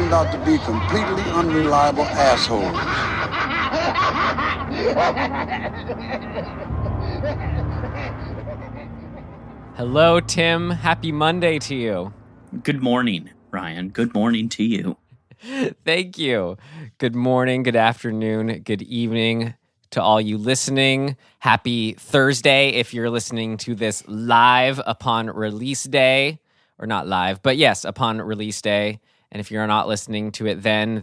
turned out to be completely unreliable assholes. Hello, Tim. Happy Monday to you. Good morning, Ryan. Good morning to you. Thank you. Good morning, good afternoon, good evening to all you listening. Happy Thursday if you're listening to this live upon release day. Or not live, but yes, upon release day. And if you're not listening to it then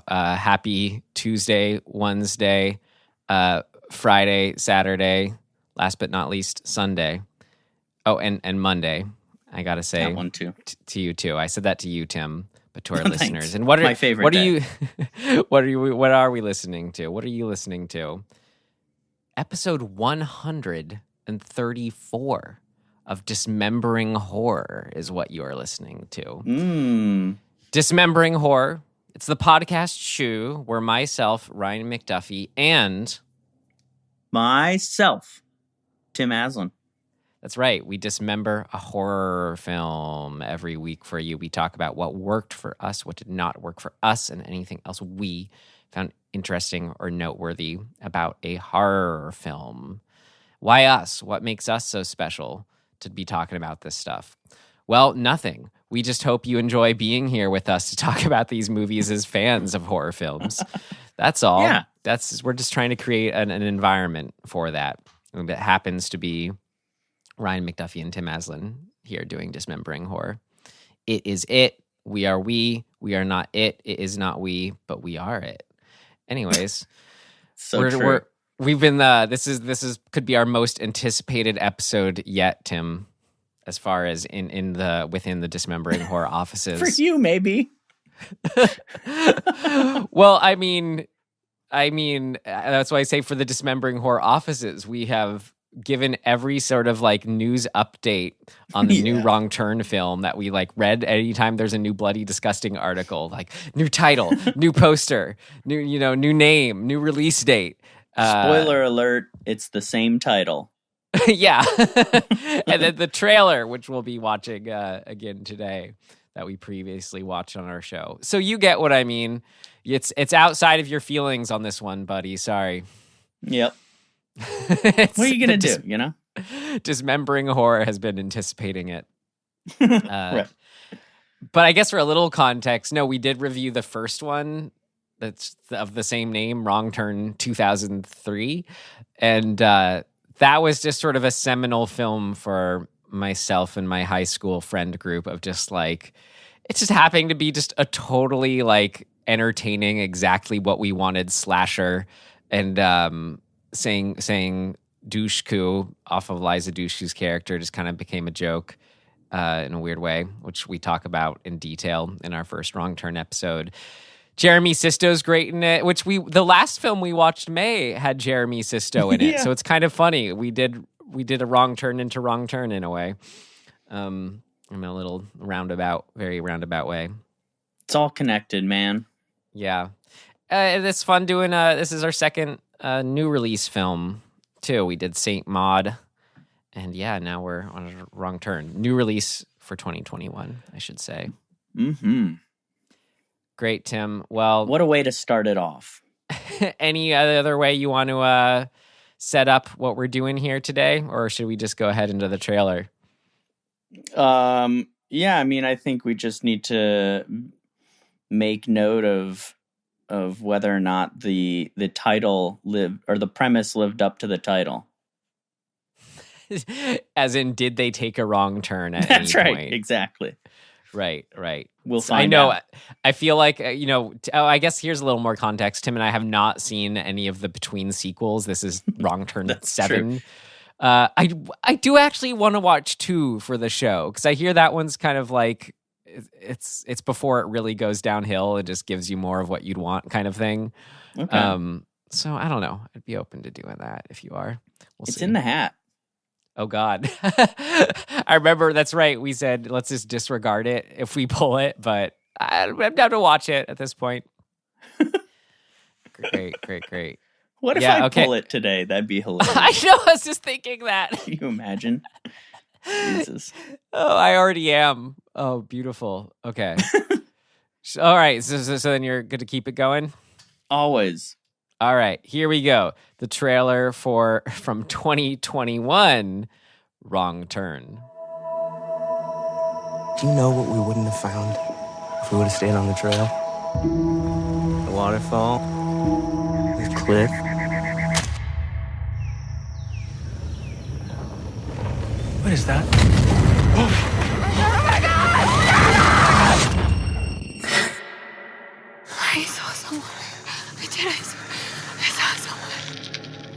happy Tuesday, Wednesday, Friday, Saturday, last but not least, Sunday. Oh, and Monday. I gotta say that one too. To you too. I said that to you, Tim, but to our Thanks. listeners. And what are my favorite? What day. are you? What are we listening to? What are you listening to? Episode 134 of Dismembering Horror is what you are listening to. Dismembering Horror. It's the podcast show where myself, Ryan McDuffie, and myself, Tim Aslan. That's right. We dismember a horror film every week for you. We talk about what worked for us, what did not work for us, and anything else we found interesting or noteworthy about a horror film. Why us? What makes us so special to be talking about this stuff? Well, nothing. We just hope you enjoy being here with us to talk about these movies as fans of horror films. That's all. Yeah. We're just trying to create an environment for that. And that happens to be Ryan McDuffie and Tim Aslan here doing Dismembering Horror. It is it. We are we. We are not it. It is not we, but we are it. Anyways, we've been. This is could be our most anticipated episode yet, Tim. As far as within the Dismembering Horror offices, for you maybe. Well, I mean, that's why I say for the Dismembering Horror offices, we have given every sort of like news update on the new Wrong Turn film that we like read anytime there's a new Bloody Disgusting article, like new title, new poster, new name, new release date. Spoiler alert, it's the same title. Yeah. And then the trailer, which we'll be watching again today, that we previously watched on our show. So you get what I mean. It's outside of your feelings on this one, buddy. Sorry. Yep. What are you going to do, Dismembering Horror has been anticipating it. Right. But I guess for a little context, no, we did review the first one that's of the same name, Wrong Turn 2003. And that was just sort of a seminal film for myself and my high school friend group of just like, it's just happening to be just a totally like entertaining, exactly what we wanted slasher. And saying douche-coo off of Liza Dushku's character just kind of became a joke in a weird way, which we talk about in detail in our first Wrong Turn episode. Jeremy Sisto's great in it, which the last film we watched, May, had Jeremy Sisto in it. So it's kind of funny. We did a wrong turn into Wrong Turn in a way. In a little very roundabout way. It's all connected, man. Yeah. It's fun doing this is our second new release film too. We did Saint Maud, and now we're on a Wrong Turn. New release for 2021, I should say. Mm-hmm. Great, Tim. Well, what a way to start it off. Any other way you want to set up what we're doing here today, or should we just go ahead into the trailer? Yeah, I mean, I think we just need to make note of whether or not the title the premise lived up to the title. As in, did they take a wrong turn at That's any right, point? exactly. Right. We'll find I know. out. I feel like, I guess here's a little more context. Tim and I have not seen any of the between sequels. This is Wrong Turn 7. True. I do actually want to watch 2 for the show, because I hear that one's kind of like, it's before it really goes downhill. It just gives you more of what you'd want kind of thing. Okay. So I don't know. I'd be open to doing that if you are. It's see. in the hat. Oh, God. I remember, that's right. We said, let's just disregard it if we pull it, but I'm down to watch it at this point. Great. What if I pull it today? That'd be hilarious. I know, I was just thinking that. Can you imagine? Jesus. Oh, I already am. Oh, beautiful. Okay. All right. So then you're good to keep it going? Always. All right. Here we go. The trailer from 2021, Wrong Turn. Do you know what we wouldn't have found if we would have stayed on the trail? The waterfall, the cliff. What is that? I saw someone. I did. I saw someone.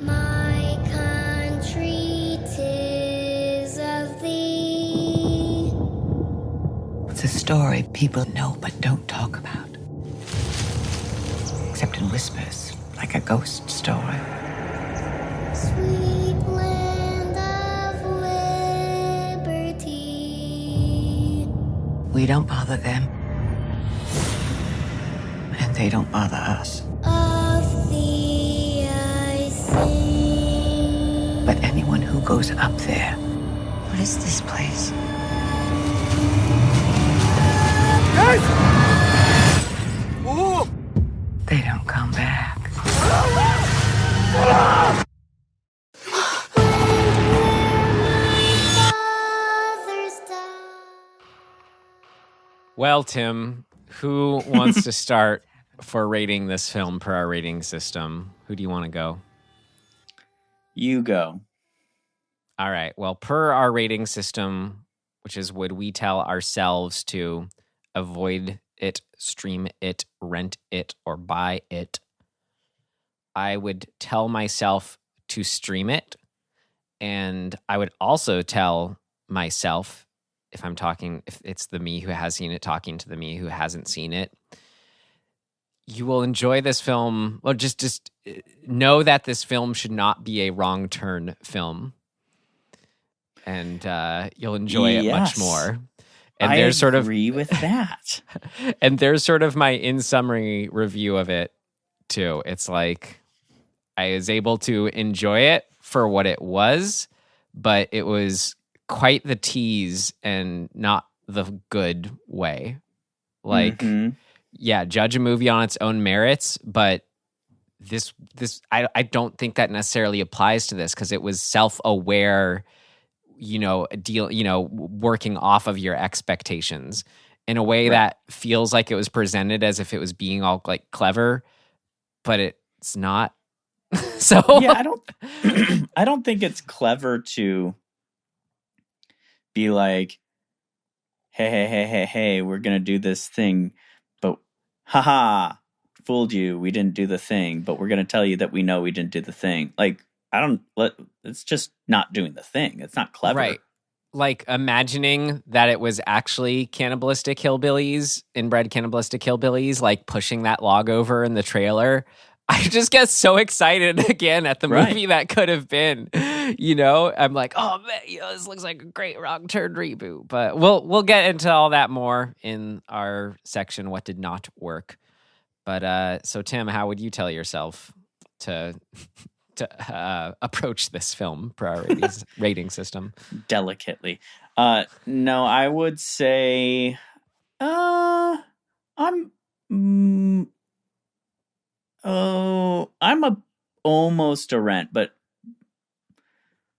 My country 'tis of thee. It's a story people know but don't talk about. Except in whispers, like a ghost story. Sweet land of liberty. We don't bother them. And they don't bother us. Of thee I sing. But anyone who goes up there, what is this place? They don't come back. Fathers died. Well, Tim, who wants to start for rating this film per our rating system? Who do you want to go? You go. All right. Well, per our rating system, which is would we tell ourselves to avoid it, stream it, rent it, or buy it, I would tell myself to stream it. And I would also tell myself, if it's the me who has seen it talking to the me who hasn't seen it, you will enjoy this film. Well, just know that this film should not be a wrong turn film. And you'll enjoy it much Yes. more. And I there's sort of agree with that. and there's sort of my in summary review of it too. It's like I was able to enjoy it for what it was, but it was quite the tease and not the good way. Like, Mhm. yeah, judge a movie on its own merits, but this I don't think that necessarily applies to this because it was self-aware, working off of your expectations in a way that feels like it was presented as if it was being all like clever, but it's not. So Yeah, I don't think it's clever to be like, hey, we're gonna do this thing, but haha, fooled you, we didn't do the thing, but we're gonna tell you that we know we didn't do the thing. Like, it's just not doing the thing. It's not clever. Right. Like imagining that it was actually cannibalistic hillbillies, inbred cannibalistic hillbillies, like pushing that log over in the trailer. I just get so excited again at the movie that could have been. I'm like, oh man, this looks like a great wrong turn reboot. But we'll get into all that more in our section, what did not work. But so Tim, how would you tell yourself to approach this film per our rating system? Delicately. No, I would say I'm almost a rent, but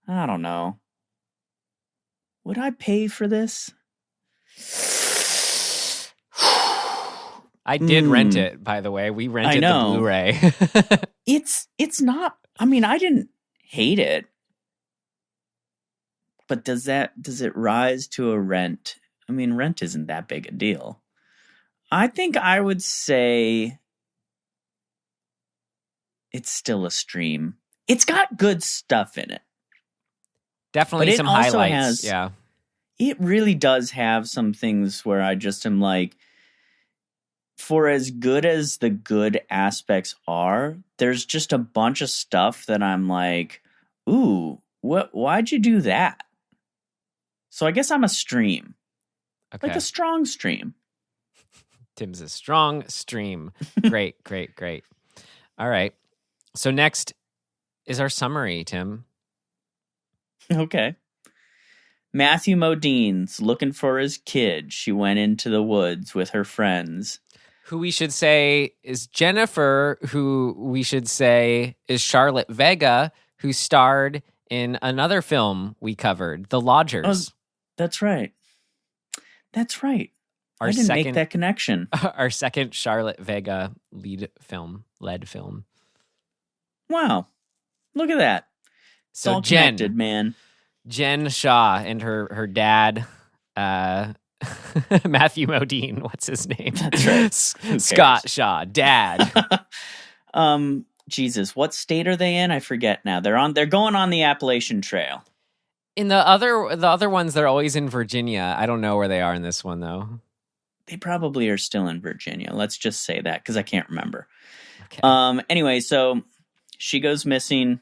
I don't know. Would I pay for this? I did rent it, by the way. We rented the Blu-ray. It's not, I mean, I didn't hate it. But does it rise to a rent? I mean, rent isn't that big a deal. I think I would say it's still a stream. It's got good stuff in it. Definitely some highlights. Yeah. It really does have some things where I just am like, for as good as the good aspects are, there's just a bunch of stuff that I'm like, ooh, why'd you do that? So I guess I'm a stream. Okay. Like a strong stream. Tim's a strong stream. Great. All right. So next is our summary, Tim. Okay. Matthew Modine's looking for his kid. She went into the woods with her friends. who we should say is Jennifer, who we should say is Charlotte Vega, who starred in another film we covered, The Lodgers. That's right. That's right. I didn't make that connection. Our second Charlotte Vega led film. Wow. Look at that. It's So all Jen, connected, man. Jen Shaw and her dad, Matthew Modine. What's his name? That's right. Scott Shaw, dad. Jesus, what state are they in? I forget now. They're going on the Appalachian Trail. In the other ones, they're always in Virginia. I don't know where they are in this one though. They probably are still in Virginia. Let's just say that because I can't remember. Okay. Anyway, so she goes missing.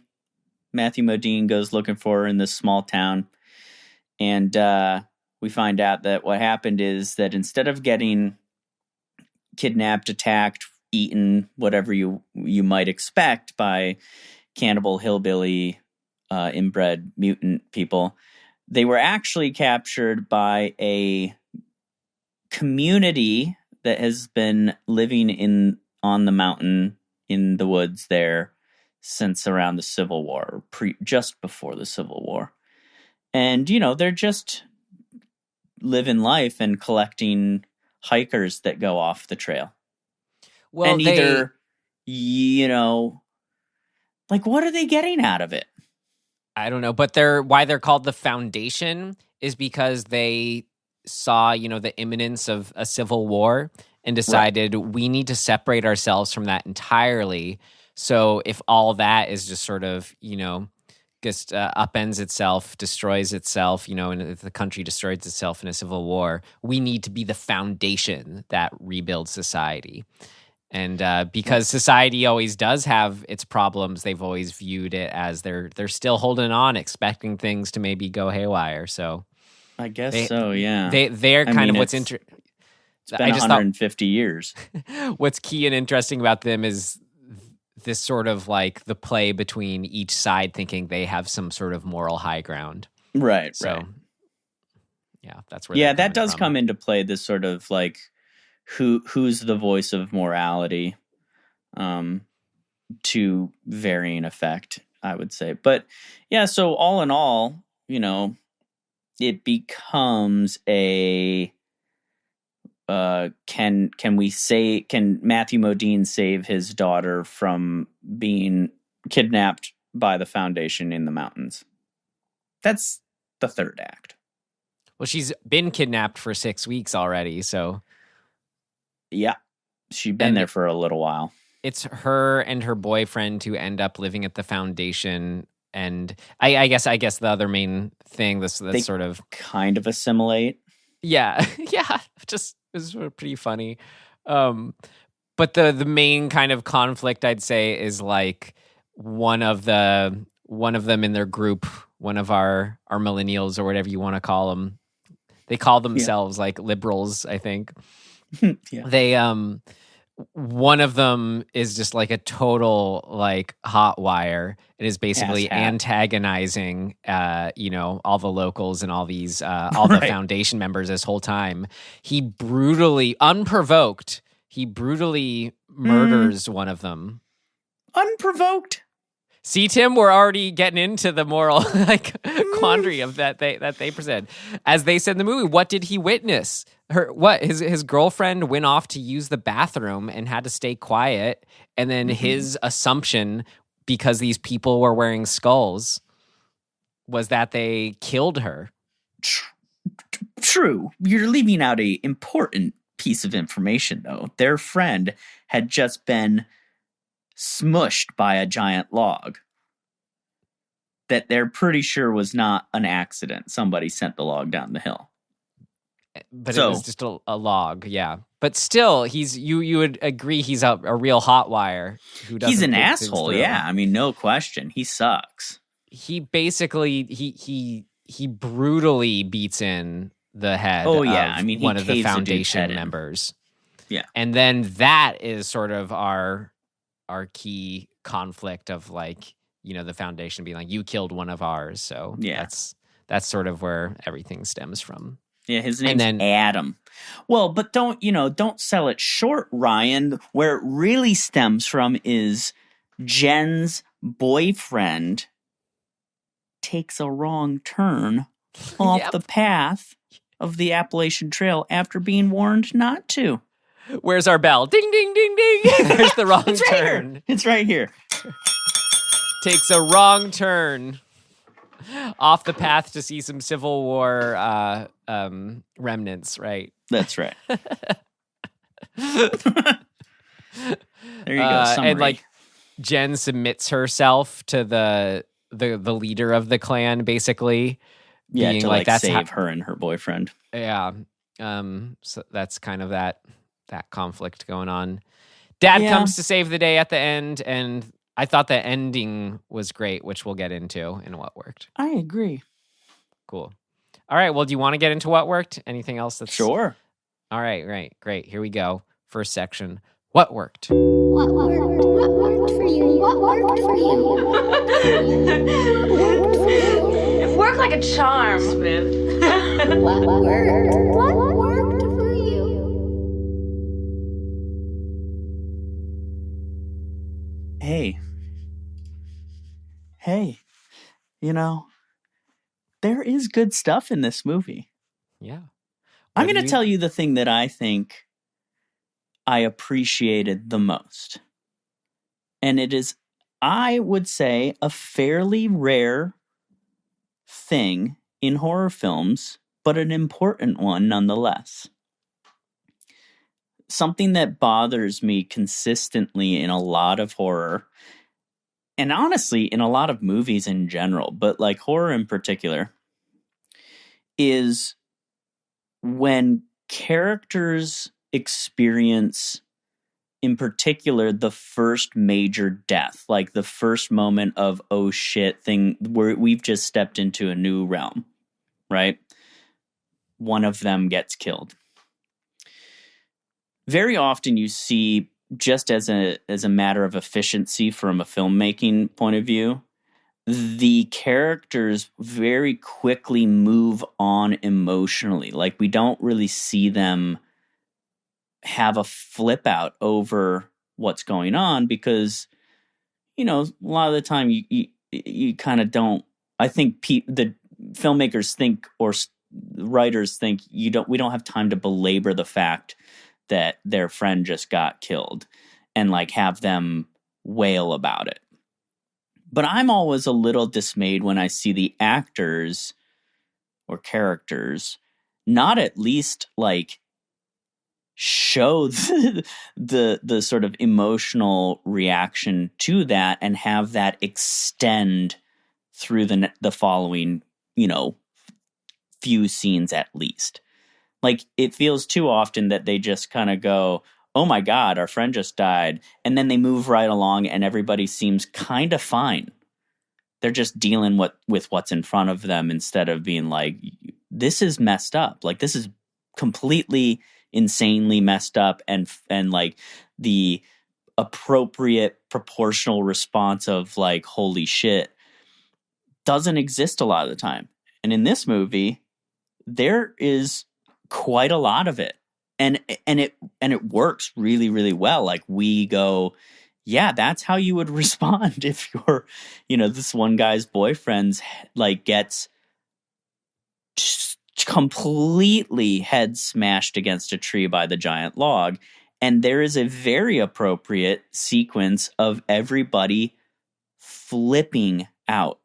Matthew Modine goes looking for her in this small town. And we find out that what happened is that instead of getting kidnapped, attacked, eaten, whatever you might expect by cannibal, hillbilly, inbred mutant people, they were actually captured by a community that has been living on the mountain in the woods there since around the Civil War, just before the Civil War. And, they're just living life and collecting hikers that go off the trail. Well, and either, what are they getting out of it? I don't know, but why they're called the Foundation is because they saw, the imminence of a civil war and decided we need to separate ourselves from that entirely. So if all that is just sort of, just upends itself, destroys itself, and if the country destroys itself in a civil war, we need to be the foundation that rebuilds society. And because society always does have its problems, they've always viewed it as they're still holding on, expecting things to maybe go haywire. So I guess so, yeah. They're kind of what's interesting. It's been 150 years. What's key and interesting about them is this sort of like the play between each side thinking they have some sort of moral high ground. Right, so, right. Yeah, that's where. Yeah, that does come into play. This sort of like who's the voice of morality, to varying effect, I would say. But yeah, so all in all, it becomes a can Matthew Modine save his daughter from being kidnapped by the Foundation in the mountains? That's the third act. Well, she's been kidnapped for 6 weeks already, so yeah, she's been there for a little while. It's her and her boyfriend who end up living at the Foundation. And I guess the other main thing that's sort of kind of assimilate. Yeah, yeah, just is sort of pretty funny. But the main kind of conflict I'd say is like one of them in their group, one of our millennials or whatever you want to call them. They call themselves like liberals, I think. Yeah. They one of them is just like a total like hot wire. It is basically antagonizing all the locals and all these all the Foundation members this whole time. He brutally unprovoked murders one of them. Unprovoked? See, Tim, we're already getting into the moral quandary of that they present. As they said in the movie, what did he witness? His girlfriend went off to use the bathroom and had to stay quiet, and then his assumption, because these people were wearing skulls, was that they killed her. True. You're leaving out a important piece of information, though. Their friend had just been smushed by a giant log that they're pretty sure was not an accident. Somebody sent the log down the hill. But it was just a log, yeah. But still, you would agree he's a real hot wire. He's an asshole, yeah. I mean, no question. He sucks. He basically he brutally beats in the head of one of the Foundation members. Yeah. And then that is sort of our key conflict of like, the Foundation being like, you killed one of ours. So that's sort of where everything stems from. Yeah, his name's then- Adam. Well, but don't sell it short, Ryan. Where it really stems from is Jen's boyfriend takes a wrong turn off Yep. the path of the Appalachian Trail after being warned not to. Where's our bell? Ding, ding, ding, ding. There's the wrong It's right turn. here. It's right here. Takes a wrong turn off the path to see some Civil War remnants, right? That's right. There you go. Summary. And like Jen submits herself to the leader of the clan, basically. yeah, being to like, that's save her and her boyfriend. Yeah. So that's kind of that conflict going on. Dad Yeah. comes to save the day at the end, and I thought the ending was great, which we'll get into in what worked. I agree. Cool. All right. Well, do you want to get into what worked? Anything else that's Sure. All right, right, great. Here we go. First section. What worked? What worked? What worked for you? What worked for you? What worked for you? It worked like a charm. Smith. What worked? What worked for you? Hey, there is good stuff in this movie. Yeah. I'm What do going to you- tell you the thing that I think I appreciated the most. And it is, I would say, a fairly rare thing in horror films, but an important one nonetheless. Something that bothers me consistently in a lot of horror, and honestly in a lot of movies in general, but like horror in particular, is when characters experience, in particular, the first major death, like the first moment of, oh shit, thing where we've just stepped into a new realm, right? One of them gets killed. Very often you see, just as a matter of efficiency from a filmmaking point of view, the characters very quickly move on emotionally. Like, we don't really see them have a flip out over what's going on because, a lot of the time you kind of don't. I think the filmmakers think, or writers think, we don't have time to belabor the fact that their friend just got killed and like have them wail about it. But I'm always a little dismayed when I see the actors or characters not at least like show the sort of emotional reaction to that and have that extend through the following, few scenes at least. Like, it feels too often that they just kind of go, oh my God, our friend just died. And then they move right along and everybody seems kind of fine. They're just dealing with what's in front of them instead of being like, this is messed up. Like, this is completely insanely messed up. And like the appropriate proportional response of like, holy shit, doesn't exist a lot of the time. And in this movie, there is quite a lot of it. And it works really, really well. Like, we go, yeah, that's how you would respond if you're, this one guy's boyfriend's like gets just completely head smashed against a tree by the giant log. And there is a very appropriate sequence of everybody flipping out.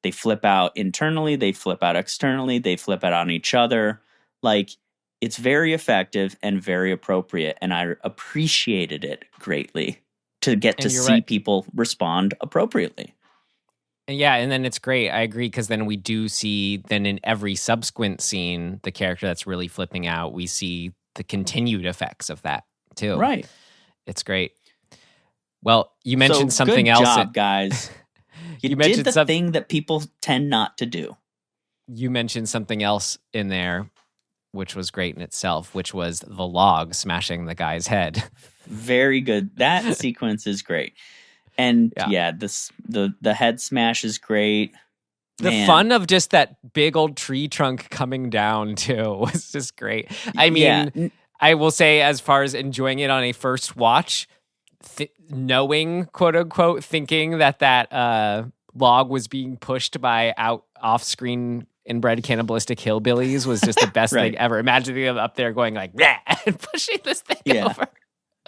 They flip out internally, they flip out externally, they flip out on each other. Like, it's very effective and very appropriate, and I appreciated it greatly to get to see right. people respond appropriately. Yeah, and then it's great. I agree, because then we do see, then in every subsequent scene, the character that's really flipping out, we see the continued effects of that too. Right. It's great. Well, you mentioned So, something good else. job, guys. You mentioned did the thing that people tend not to do. You mentioned something else in there, which was great in itself, which was the log smashing the guy's head. Very good. That sequence is great. And Yeah. the head smash is great. The Man. fun of just that big old tree trunk coming down too was just great. I mean, I will say, as far as enjoying it on a first watch, knowing, quote unquote, thinking that log was being pushed by off-screen inbred cannibalistic hillbillies was just the best Right. thing ever. Imagining them up there going like, "Rah," and pushing this thing over.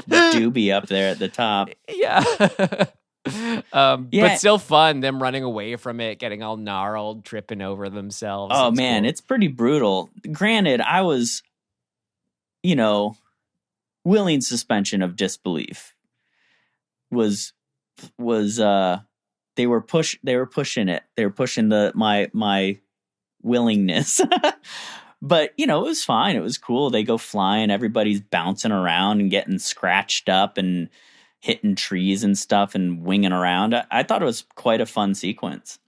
Doobie up there at the top. Yeah. Yeah. But still fun, them running away from it, getting all gnarled, tripping over themselves. Oh, It's man, cool. it's pretty brutal. Granted, I was, willing suspension of disbelief. They were pushing it. They were pushing my willingness. But, it was fine. It was cool. They go flying. Everybody's bouncing around and getting scratched up and hitting trees and stuff and winging around. I thought it was quite a fun sequence.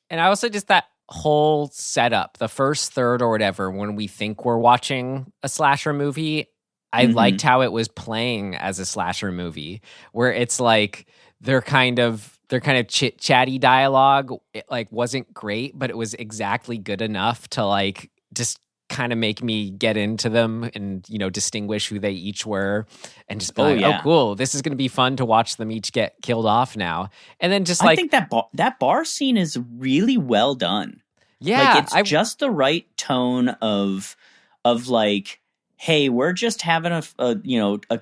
And I also just that whole setup, the first third or whatever, when we think we're watching a slasher movie, I liked how it was playing as a slasher movie, where it's like their kind of chit-chatty dialogue, it like wasn't great, but it was exactly good enough to like just kind of make me get into them and, distinguish who they each were and just be oh, cool. This is going to be fun to watch them each get killed off now. And then just I think that bar scene is really well done. Yeah. Like it's just the right tone of like, hey, we're just having a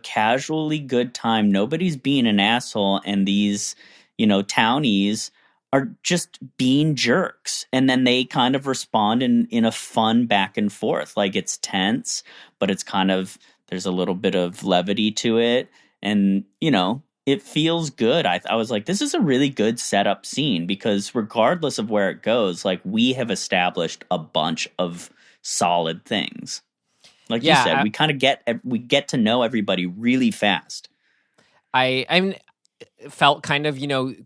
casually good time. Nobody's being an asshole. And these, townies are just being jerks. And then they kind of respond in a fun back and forth. Like it's tense, but it's kind of, there's a little bit of levity to it. And, it feels good. I was like, this is a really good setup scene because regardless of where it goes, like we have established a bunch of solid things. Like you said, we kind of get to know everybody really fast. I felt kind of,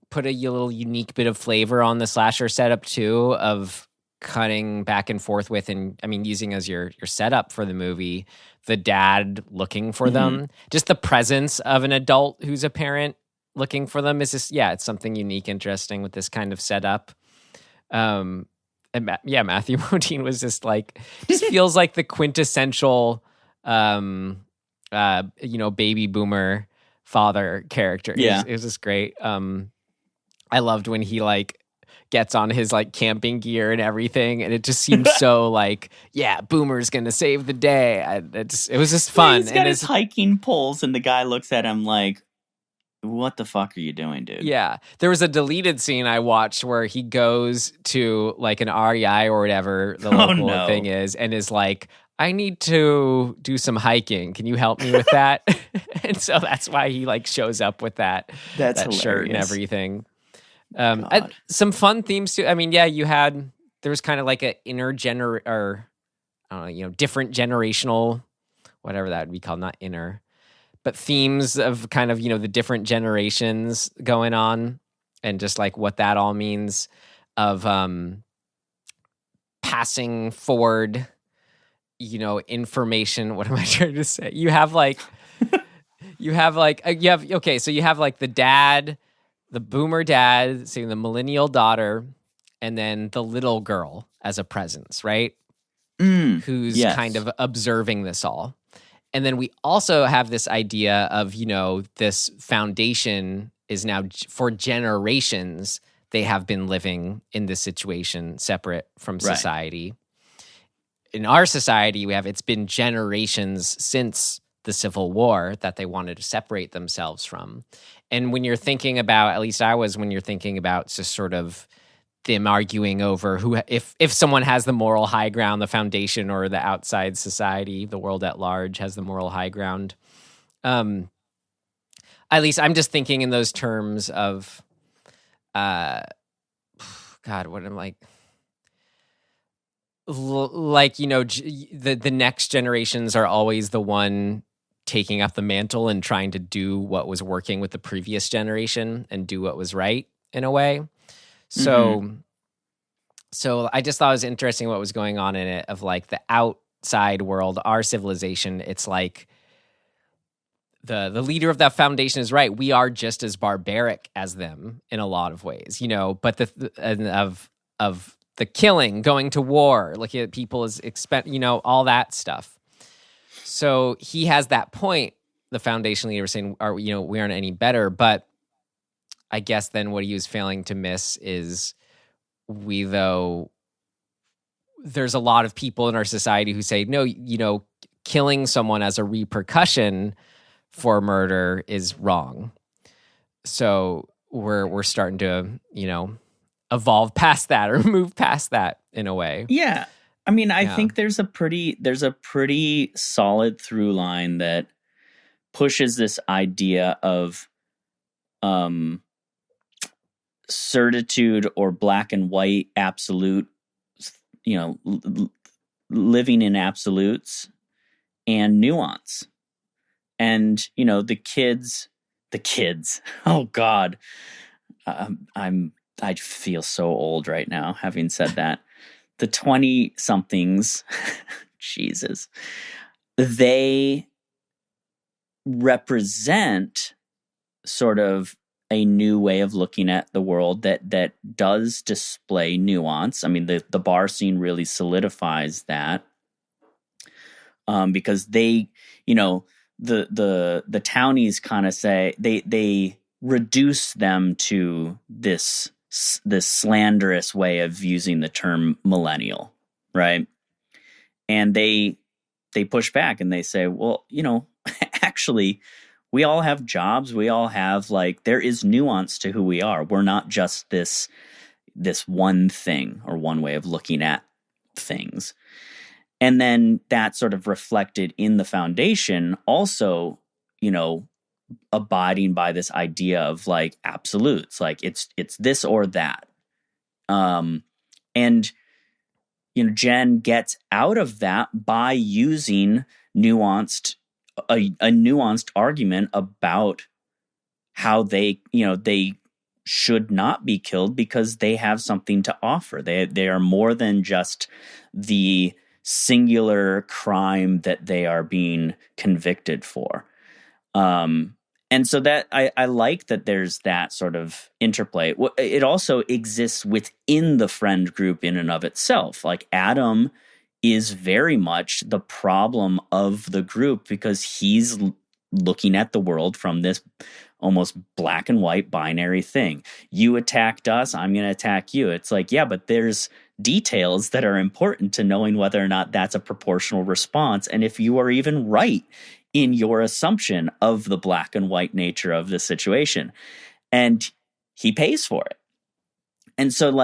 put a little unique bit of flavor on the slasher setup too, of cutting back and forth with, and I mean, using as your setup for the movie, the dad looking for them. Just the presence of an adult who's a parent looking for them is just, it's something unique, interesting with this kind of setup. And Matthew Modine was just like, just feels like the quintessential, baby boomer father character. It was just great. I loved when he like gets on his like camping gear and everything, and it just seems so like, boomer's gonna save the day. It was just fun. He's got his hiking poles, and the guy looks at him like, what the fuck are you doing, dude? Yeah. There was a deleted scene I watched where he goes to like an REI or whatever the local thing is, and is like, I need to do some hiking. Can you help me with that? And so that's why he like shows up with that shirt and everything. Some fun themes too. I mean, there was kind of like a different generational, whatever that would be called, not inner, but themes of kind of, the different generations going on and just like what that all means of passing information. What am I trying to say? So you have like the dad, the boomer dad, seeing the millennial daughter, and then the little girl as a presence, right? Who's kind of observing this all. And then we also have this idea of, this foundation is now for generations, they have been living in this situation separate from society. In our society, it's been generations since the Civil War that they wanted to separate themselves from. And when you're thinking about, at least I was, when you're thinking about just sort of them arguing over who, if someone has the moral high ground, the foundation, or the outside society, the world at large has the moral high ground. At least I'm just thinking in those terms of, God, what am I like? The next generations are always the one taking up the mantle and trying to do what was working with the previous generation and do what was right in a way. So I just thought it was interesting what was going on in it of like the outside world, our civilization. It's like the leader of that foundation is right. We are just as barbaric as them in a lot of ways, but of the killing, going to war, looking at people as all that stuff. So he has that point. The Foundation leader was saying, we aren't any better, but I guess then what he was failing to miss is there's a lot of people in our society who say, no, killing someone as a repercussion for murder is wrong. So we're starting to, evolve past that or move past that in a way. Yeah. I mean, I think there's a pretty solid through line that pushes this idea of certitude or black and white absolute, living in absolutes and nuance. And, the kids, oh God, I feel so old right now having said that. The 20 somethings, Jesus, they represent sort of a new way of looking at the world that does display nuance. I mean, the bar scene really solidifies that, because they, the townies kind of say they reduce them to this slanderous way of using the term millennial, right? And they push back and they say, well, actually, we all have jobs. We all have there is nuance to who we are. We're not just this one thing or one way of looking at things. And then that sort of reflected in the Foundation also, abiding by this idea of absolutes, it's this or that. And Jen gets out of that by using a nuanced argument about how they should not be killed because they have something to offer. They are more than just the singular crime that they are being convicted for. And so that I like that there's that sort of interplay. It also exists within the friend group in and of itself. Adam is very much the problem of the group because he's looking at the world from this almost black and white binary thing. You attacked us, I'm going to attack you. It's yeah, but there's details that are important to knowing whether or not that's a proportional response. And if you are even right in your assumption of the black and white nature of the situation. And he pays for it. And so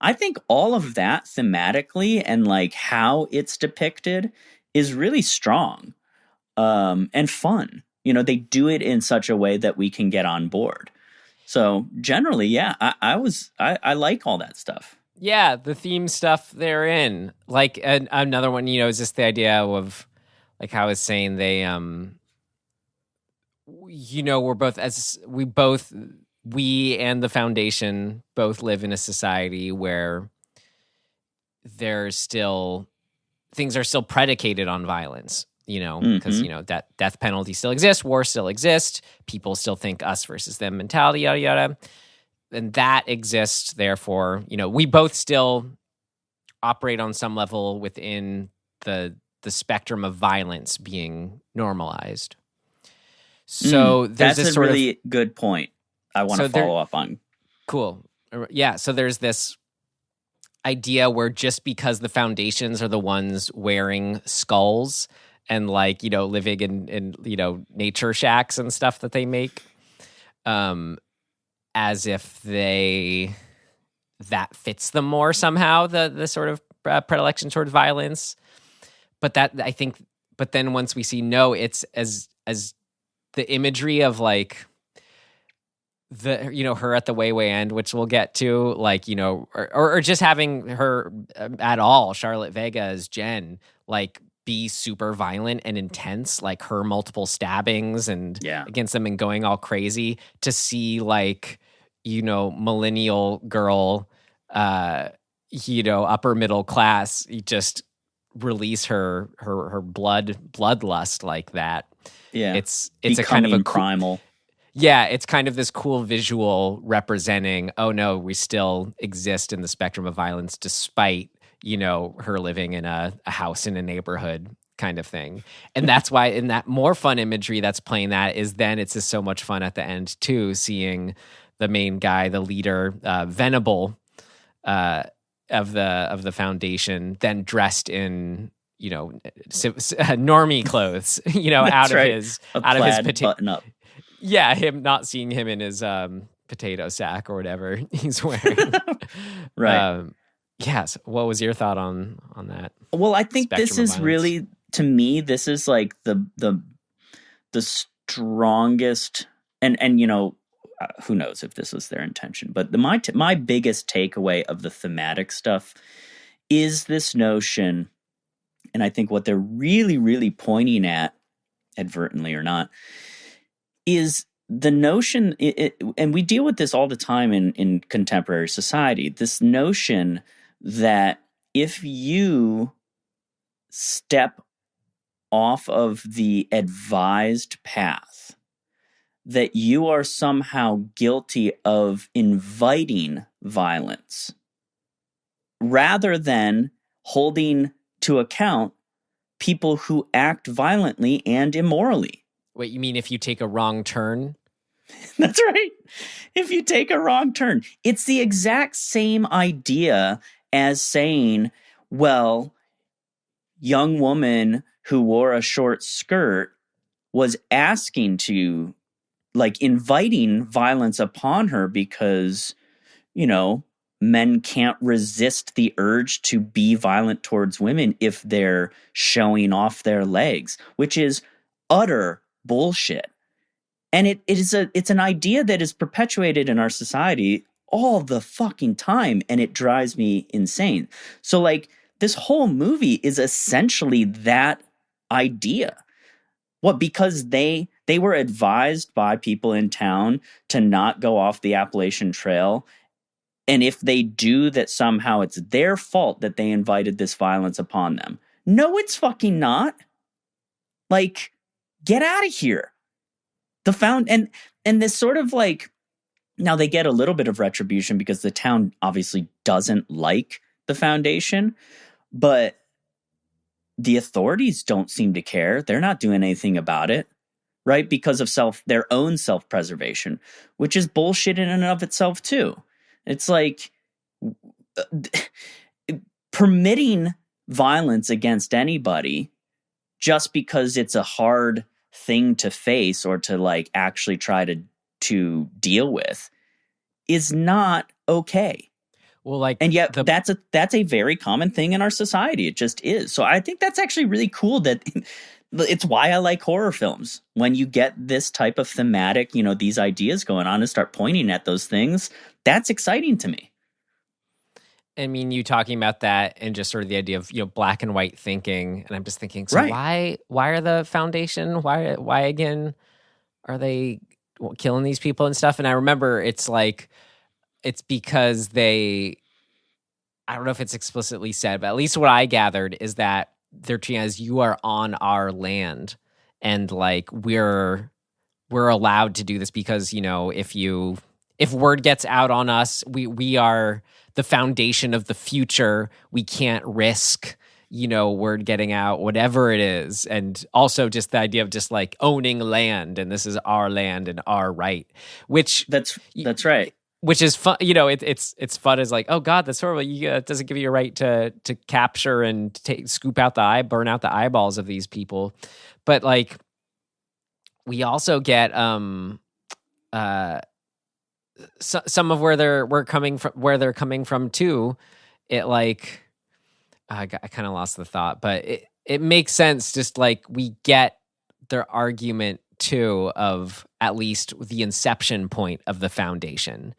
I think all of that thematically and how it's depicted is really strong and fun. They do it in such a way that we can get on board. So generally, yeah, I like all that stuff. Yeah, the theme stuff they're in. Another one, is just the idea of how I was saying, they, we're both we and the Foundation both live in a society where things are still predicated on violence, because, death penalty still exists, war still exists, people still think us versus them mentality, yada, yada. And that exists, therefore, we both still operate on some level within the spectrum of violence being normalized. So there's that's a really good point I want to follow up on. Cool. Yeah, so there's this idea where just because the Foundations are the ones wearing skulls and living in nature shacks and stuff that they make, as if that fits them more somehow, the sort of predilection toward violence. But then once we see, no, it's as the imagery of her at the way end, which we'll get to, or just having her at all, Charlotte Vega as Jen, be super violent and intense, her multiple stabbings and against them and going all crazy, to see millennial girl, upper middle class, just release her bloodlust like that. Yeah, it's a kind of a primal. Yeah, it's kind of this cool visual representing, oh no, we still exist in the spectrum of violence despite, her living in a house in a neighborhood kind of thing. And that's why in that more fun imagery that's playing that is then it's just so much fun at the end too, seeing the main guy, the leader, Venable of the foundation, then dressed in normie clothes, out of his button up. Yeah, seeing him in his potato sack or whatever he's wearing. Right. Yes. What was your thought on that? Well, I think this spectrum of is violence? really, to me, this is like the strongest, and who knows if this was their intention, but my biggest takeaway of the thematic stuff is this notion, and I think what they're really, really pointing at, advertently or not, is the notion, and we deal with this all the time in contemporary society, this notion that if you step off of the advised path, that you are somehow guilty of inviting violence, rather than holding to account people who act violently and immorally. Wait, you mean if you take a wrong turn? That's right. If you take a wrong turn, it's the exact same idea as saying, well, young woman who wore a short skirt was asking to, like, inviting violence upon her because, men can't resist the urge to be violent towards women if they're showing off their legs, which is utter bullshit. And it's an idea that is perpetuated in our society all the fucking time, and it drives me insane. So, like, this whole movie is essentially that idea. What, because they were advised by people in town to not go off the Appalachian Trail, and if they do, that somehow it's their fault that they invited this violence upon them. No, it's fucking not. Like, get out of here. And this sort of like, now they get a little bit of retribution because the town obviously doesn't like the foundation, but the authorities don't seem to care. They're not doing anything about it, right? Because of their own self-preservation, which is bullshit in and of itself too. It's like permitting violence against anybody just because it's a hard thing to face or to like actually try to deal with is not okay. Well, like, and yet that's a very common thing in our society. It just is. So I think that's actually really cool that it's why I like horror films. When you get this type of thematic, these ideas going on and start pointing at those things, that's exciting to me. I mean, you talking about that and just sort of the idea of, black and white thinking. And I'm just thinking, so right. why are the foundation, why again are they killing these people and stuff? And I remember it's because I don't know if it's explicitly said, but at least what I gathered is that they're treating as you are on our land and like we're allowed to do this because, if word gets out on us, we are the foundation of the future. We can't risk, word getting out, whatever it is. And also just the idea of just like owning land, and this is our land and our right, which that's right. Which is fun, it's fun as like, oh God, that's horrible. It doesn't give you a right to capture and scoop out burn out the eyeballs of these people. But like, we also get some of where they're coming from too. It like, I kind of lost the thought, but it makes sense. Just like we get their argument too of at least the inception point of the foundation,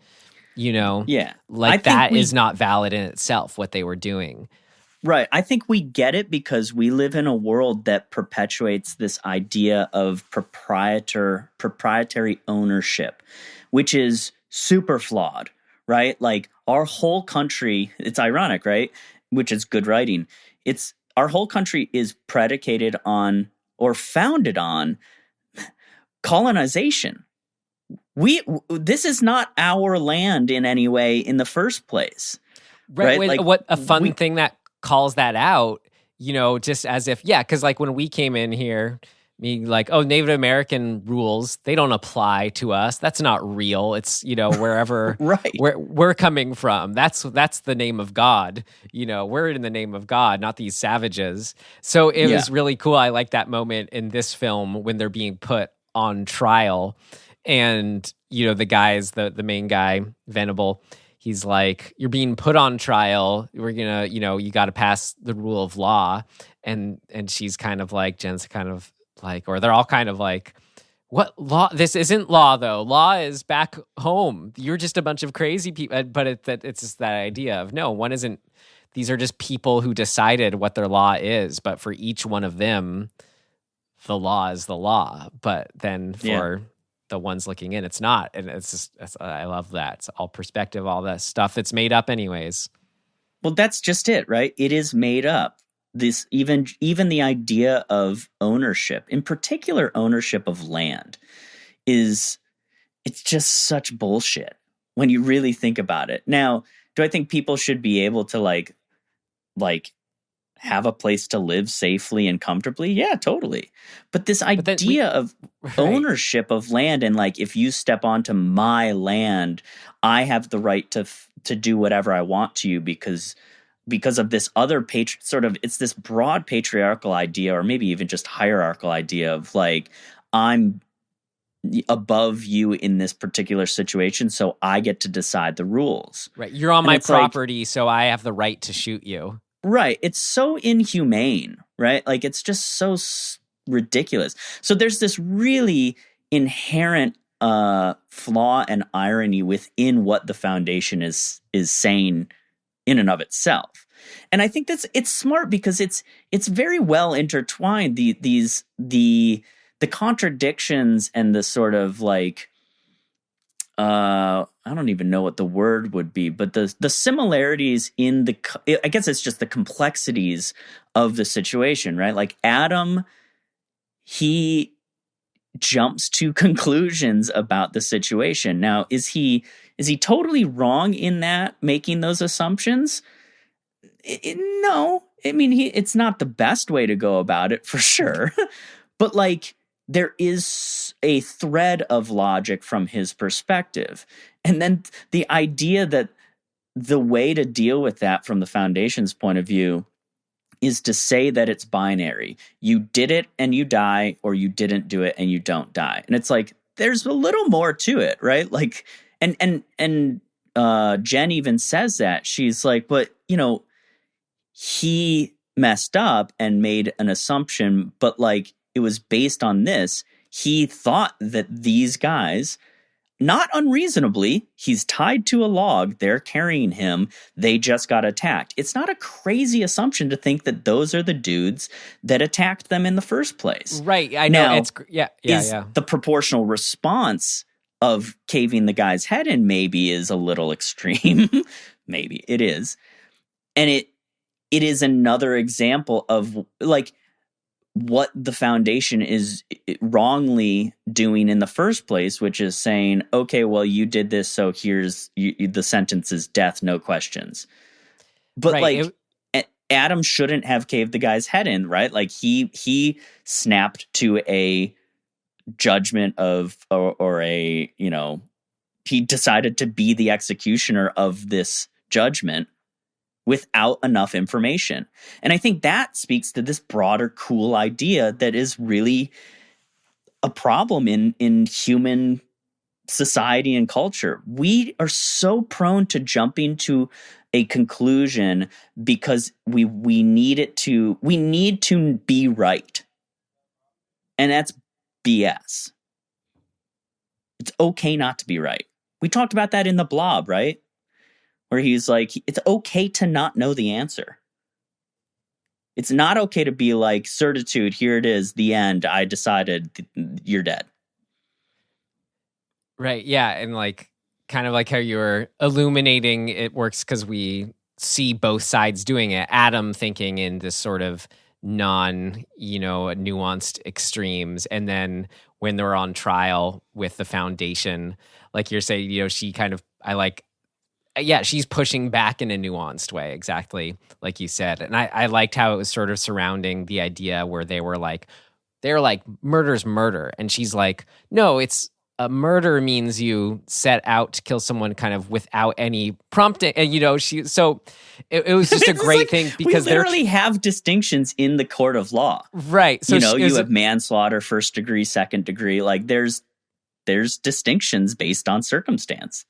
Yeah. like that is not valid in itself, what they were doing. Right. I think we get it because we live in a world that perpetuates this idea of proprietary ownership, which is super flawed, right? Like our whole country, it's ironic, right? Which is good writing. Our whole country is predicated on or founded on colonization. This is not our land in any way in the first place. Right. Like, what a fun thing that calls that out, just as if, because like when we came in here, being like, oh, Native American rules, they don't apply to us. That's not real. It's, wherever right. we're coming from. That's the name of God. We're in the name of God, not these savages. So it was really cool. I like that moment in this film when they're being put on trial. And, the guys, the main guy, Venable, he's like, you're being put on trial. We're going to, you got to pass the rule of law. And she's kind of like, Jen's kind of like, or they're all kind of like, what law? This isn't law, though. Law is back home. You're just a bunch of crazy people. But it's just that idea of, no, one isn't. These are just people who decided what their law is. But for each one of them, the law is the law. But then for the ones looking in, it's not. And I love that. It's all perspective, all that stuff that's made up anyways. Well, that's just it, right? It is made up. This even the idea of ownership, in particular ownership of land, it's just such bullshit when you really think about it. Now, do I think people should be able to like have a place to live safely and comfortably? Yeah, totally. But this idea of ownership of land, and like, if you step onto my land, I have the right to do whatever I want to you because of this other it's this broad patriarchal idea, or maybe even just hierarchical idea of like, I'm above you in this particular situation, so I get to decide the rules. Right. You're on my property, so I have the right to shoot you. Right. It's so inhumane, right? Like, it's just so ridiculous. So there's this really inherent flaw and irony within what the Foundation is saying in and of itself. And I think it's smart because it's very well intertwined. The contradictions and the sort of like, I don't even know what the word would be, but the similarities I guess it's just the complexities of the situation, right? Like Adam, he jumps to conclusions about the situation. Now, is he totally wrong in that, making those assumptions? No. I mean, it's not the best way to go about it, for sure. But like, there is a thread of logic from his perspective. And then the idea that the way to deal with that from the Foundation's point of view is to say that it's binary. You did it and you die, or you didn't do it and you don't die. And it's like, there's a little more to it, right? Like, and Jen even says that. She's like, but, he messed up and made an assumption, but like, it was based on this. He thought that these guys, not unreasonably, he's tied to a log, they're carrying him, they just got attacked. It's not a crazy assumption to think that those are the dudes that attacked them in the first place. Right. I know. Now, the proportional response of caving the guy's head in maybe is a little extreme. Maybe it is. And it is another example of like what the Foundation is wrongly doing in the first place, which is saying, okay, well, you did this, so here's the sentence is death, no questions. But right, Adam shouldn't have caved the guy's head in, right? Like he snapped to a judgment of, or a, he decided to be the executioner of this judgment without enough information. And I think that speaks to this broader, cool idea that is really a problem in human society and culture. We are so prone to jumping to a conclusion because we need to be right. And that's BS. It's okay not to be right. We talked about that in The Blob, right? Where he's like, it's okay to not know the answer. It's not okay to be like, certitude, here it is, the end, I decided, you're dead. Right, yeah, and like, kind of like how you were illuminating, it works because we see both sides doing it. Adam thinking in this sort of nuanced extremes, and then when they're on trial with the Foundation. Like you're saying, you know, she kind of, she's pushing back in a nuanced way, exactly like you said. And I liked how it was sort of surrounding the idea where they were like, murder's murder. And she's like, no, it's a murder means you set out to kill someone kind of without any prompting. And, you know, it was just a great thing because we literally have distinctions in the court of law. Right. So, you know, you have manslaughter, first degree, second degree. Like there's distinctions based on circumstance.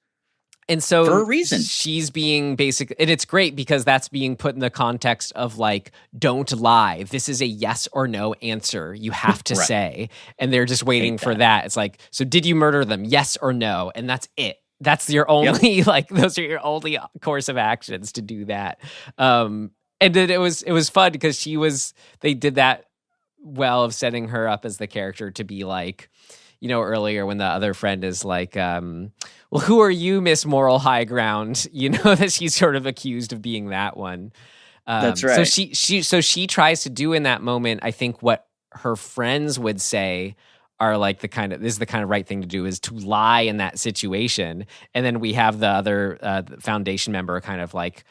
And so for a reason, she's being basic, and it's great because that's being put in the context of like, don't lie. This is a yes or no answer. You have to say, and they're just waiting for that. It's like, so did you murder them? Yes or no? And that's it. That's your only like, those are your only course of actions to do that. And then it was fun because they did that well of setting her up as the character to be like, you know, earlier when the other friend is like, well, who are you, Miss Moral High Ground? You know, that she's sort of accused of being that one. That's right. So she tries to do in that moment, I think what her friends would say are like this is the kind of right thing to do is to lie in that situation. And then we have the other Foundation member kind of like,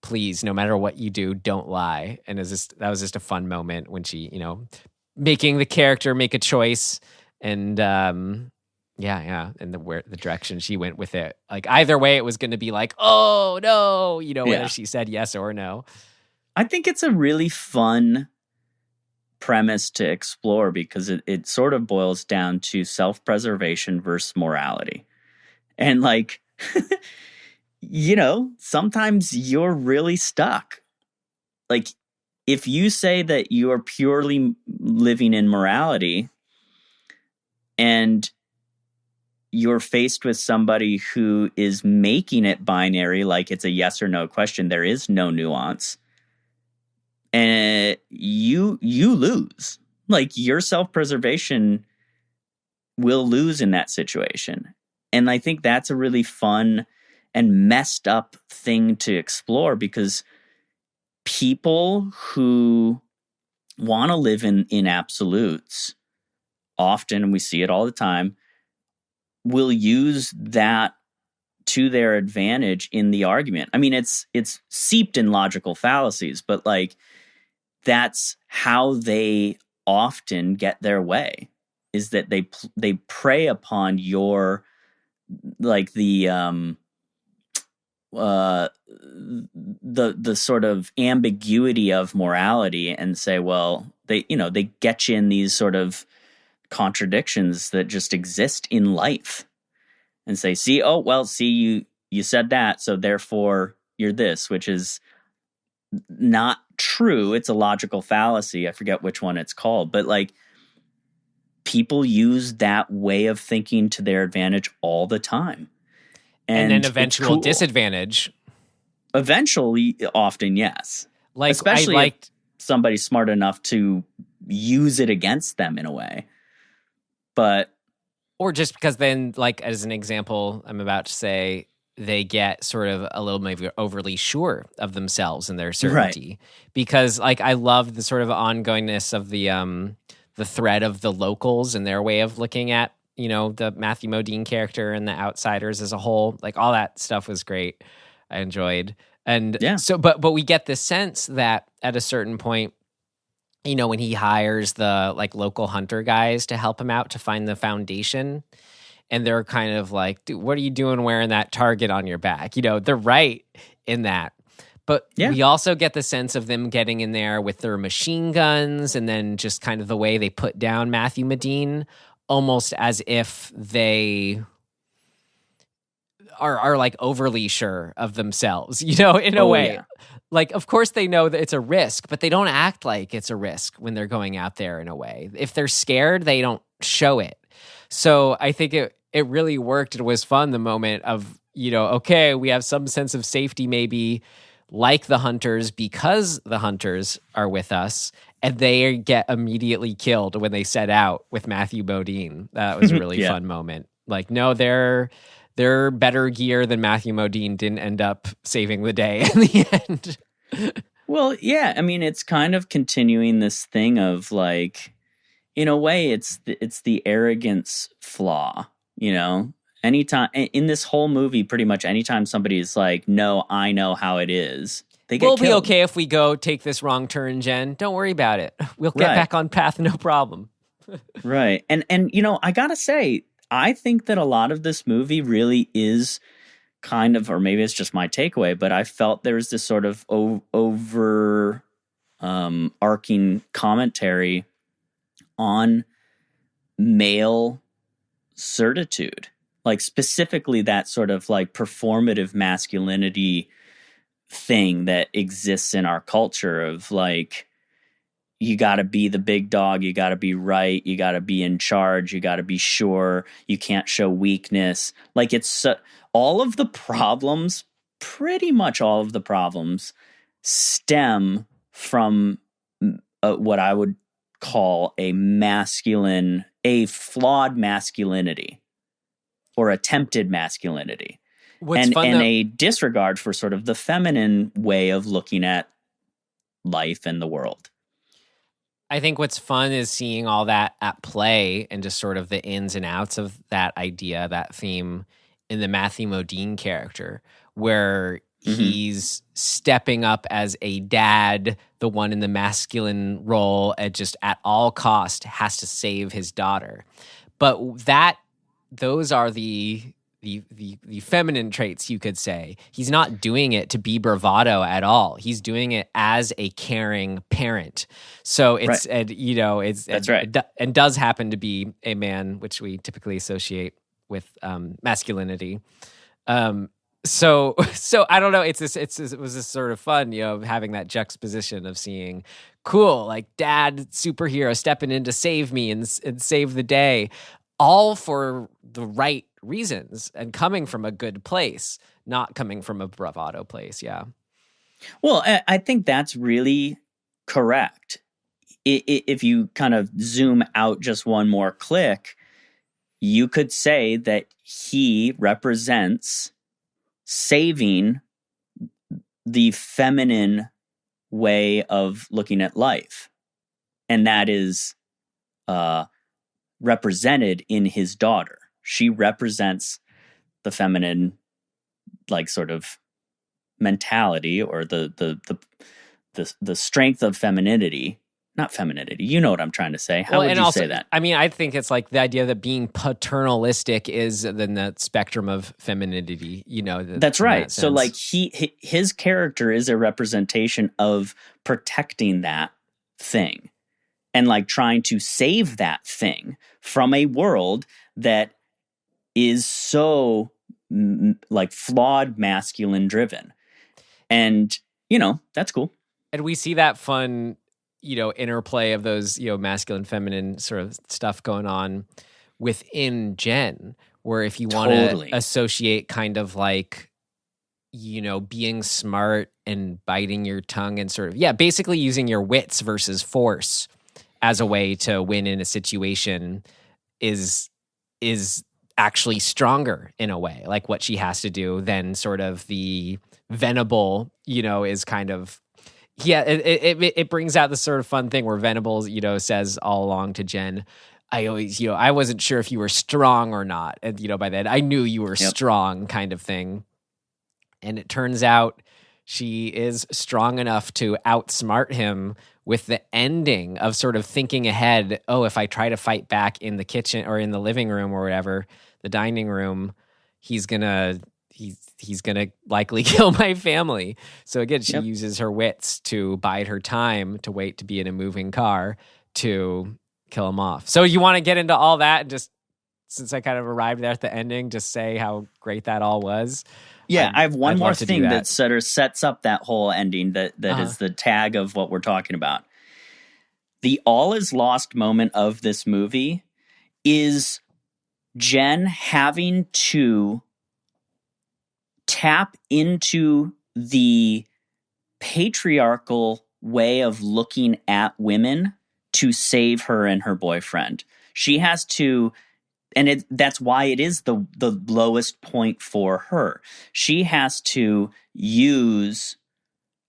please, no matter what you do, don't lie. And that was just a fun moment when she, you know, making the character make a choice. And and the direction she went with it, like either way, it was going to be like, oh no, you know, whether she said yes or no. I think it's a really fun premise to explore because it sort of boils down to self-preservation versus morality, and like, you know, sometimes you're really stuck. Like, if you say that you are purely living in morality, and you're faced with somebody who is making it binary, like it's a yes or no question, there is no nuance, and you lose. Like, your self-preservation will lose in that situation. And I think that's a really fun and messed up thing to explore, because people who want to live in absolutes, often, we see it all the time, will use that to their advantage in the argument. I mean, it's seeped in logical fallacies, but like, that's how they often get their way, is that they prey upon your, like, the sort of ambiguity of morality, and say, well, they get you in these sort of contradictions that just exist in life, and say, see, you said that, so therefore you're this, which is not true. It's a logical fallacy. I forget which one it's called, but like, people use that way of thinking to their advantage all the time. And then eventual disadvantage. Eventually, often, yes. Like, especially if somebody's smart enough to use it against them in a way. But, or just because then, like, as an example, I'm about to say, they get sort of a little maybe overly sure of themselves and their certainty. Right. Because, like, I love the sort of ongoingness of the thread of the locals and their way of looking at, you know, the Matthew Modine character and the outsiders as a whole. Like, all that stuff was great. I enjoyed. And so, but we get this sense that at a certain point, you know, when he hires the like local hunter guys to help him out to find the Foundation, and they're kind of like, dude, what are you doing wearing that target on your back? You know, they're right in that. But we also get the sense of them getting in there with their machine guns, and then just kind of the way they put down Matthew Modine, almost as if they are like overly sure of themselves, you know, in a way. Yeah. Like, of course they know that it's a risk, but they don't act like it's a risk when they're going out there in a way. If they're scared, they don't show it. So I think it really worked. It was fun, the moment of, you know, okay, we have some sense of safety maybe like the hunters because the hunters are with us, and they get immediately killed when they set out with Matthew Modine. That was a really fun moment. Like, no, they're better gear than Matthew Modine didn't end up saving the day in the end. Well, yeah, I mean, it's kind of continuing this thing of like, in a way, it's the arrogance flaw, you know? Anytime in this whole movie, pretty much anytime somebody's like, no, I know how it is, they get We'll killed. be okay if we go take this wrong turn, Jen. Don't worry about it. We'll get Right. back on path, no problem. Right. And you know, I gotta say, I think that a lot of this movie really is kind of, or maybe it's just my takeaway, but I felt there was this sort of over arcing commentary on male certitude, like specifically that sort of like performative masculinity thing that exists in our culture of like, you got to be the big dog, you got to be right, you got to be in charge, you got to be sure, you can't show weakness. Like it's all of the problems, pretty much all of the problems stem from what I would call a flawed masculinity or attempted masculinity. What's fun, and though, a disregard for sort of the feminine way of looking at life and the world. I think what's fun is seeing all that at play and just sort of the ins and outs of that idea, that theme in the Matthew Modine character, where he's stepping up as a dad, the one in the masculine role, and just at all cost has to save his daughter. But those are the feminine traits, you could say. He's not doing it to be bravado at all. He's doing it as a caring parent. So it's, right. That's right. And does happen to be a man, which we typically associate with masculinity. So I don't know. It was this sort of fun, having that juxtaposition of seeing, cool, like dad superhero stepping in to save me and save the day, all for the right reasons and coming from a good place, not coming from a bravado place. Yeah. Well, I think that's really correct. If you kind of zoom out just one more click, you could say that he represents saving the feminine way of looking at life. And that is represented in his daughter. She represents the feminine, like, sort of mentality or the strength of femininity. Not femininity. You know what I'm trying to say. How would you say that? I mean, I think it's like the idea that being paternalistic is then the spectrum of femininity, That's right. That so like his character is a representation of protecting that thing and like trying to save that thing from a world that is so like flawed masculine driven. And, that's cool. And we see that fun interplay of those, masculine, feminine sort of stuff going on within Jen, where if you want to associate kind of like, being smart and biting your tongue and sort of, basically using your wits versus force as a way to win in a situation is actually stronger in a way, like what she has to do than sort of the Venable, is kind of, it brings out this sort of fun thing where Venables, says all along to Jen, I always, I wasn't sure if you were strong or not. And, by then I knew you were strong kind of thing. And it turns out she is strong enough to outsmart him with the ending of sort of thinking ahead. Oh, if I try to fight back in the kitchen or in the living room or whatever, the dining room, he's gonna likely kill my family. So again, she uses her wits to bide her time to wait to be in a moving car to kill him off. So you want to get into all that and just, since I kind of arrived there at the ending, just say how great that all was. Yeah, I have one I'd more love to thing do that sort of sets up that whole ending that is the tag of what we're talking about. The all is lost moment of this movie is Jen having to tap into the patriarchal way of looking at women to save her and her boyfriend. She has to, and that's why it is the lowest point for her. She has to use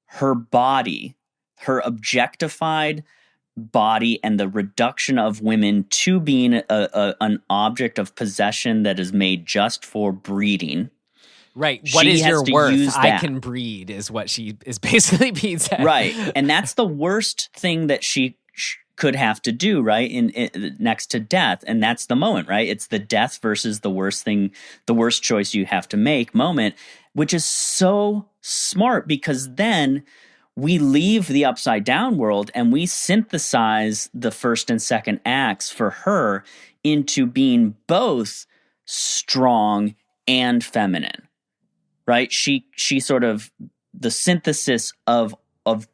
her body, her objectified, body and the reduction of women to being an object of possession that is made just for breeding. Right. What She is has your to worth? use I that. can breed is what she is basically being said. Right. And that's the worst thing that she could have to do, right? In next to death. And that's the moment, right? It's the death versus the worst choice you have to make moment, which is so smart because then we leave the upside down world and we synthesize the first and second acts for her into being both strong and feminine. Right? She sort of the synthesis of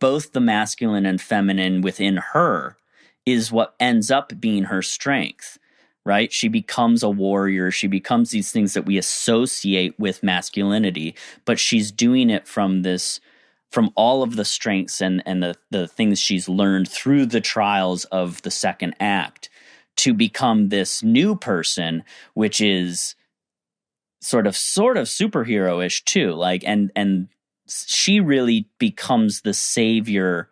both the masculine and feminine within her is what ends up being her strength. Right? She becomes a warrior. She becomes these things that we associate with masculinity, but she's doing it from all of the strengths and the things she's learned through the trials of the second act to become this new person, which is sort of superhero-ish too. Like, and she really becomes the savior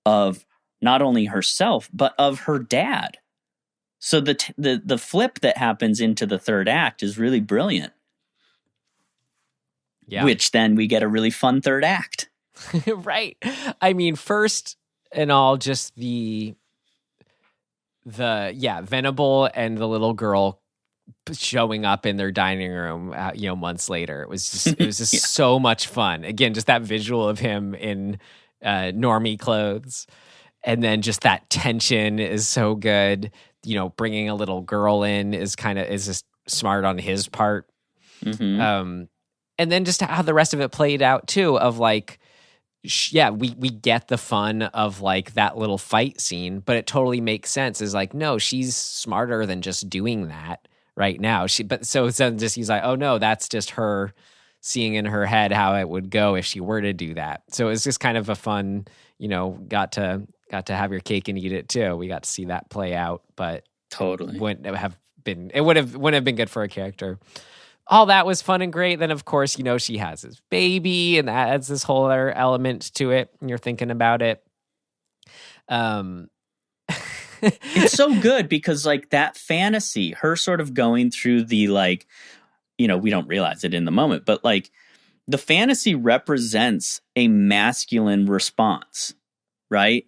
of not only herself, but of her dad. So the flip that happens into the third act is really brilliant. Yeah. Which then we get a really fun third act. Right. I mean, first and all, just the Venable and the little girl showing up in their dining room, months later. It was just Yeah. so much fun. Again, just that visual of him in normie clothes. And then just that tension is so good. Bringing a little girl in is just smart on his part. Mm-hmm. And then just how the rest of it played out too, of like, we get the fun of like that little fight scene, but it totally makes sense. Is like, no, she's smarter than just doing that right now. So just he's like, oh no, that's just her seeing in her head how it would go if she were to do that. So it's just kind of a fun, got to have your cake and eat it too. We got to see that play out, but Totally wouldn't have been good for a character. All that was fun and great. Then, of course, she has this baby, and that adds this whole other element to it. And you're thinking about it. It's so good because like that fantasy, her sort of going through the like, we don't realize it in the moment, but like the fantasy represents a masculine response, right?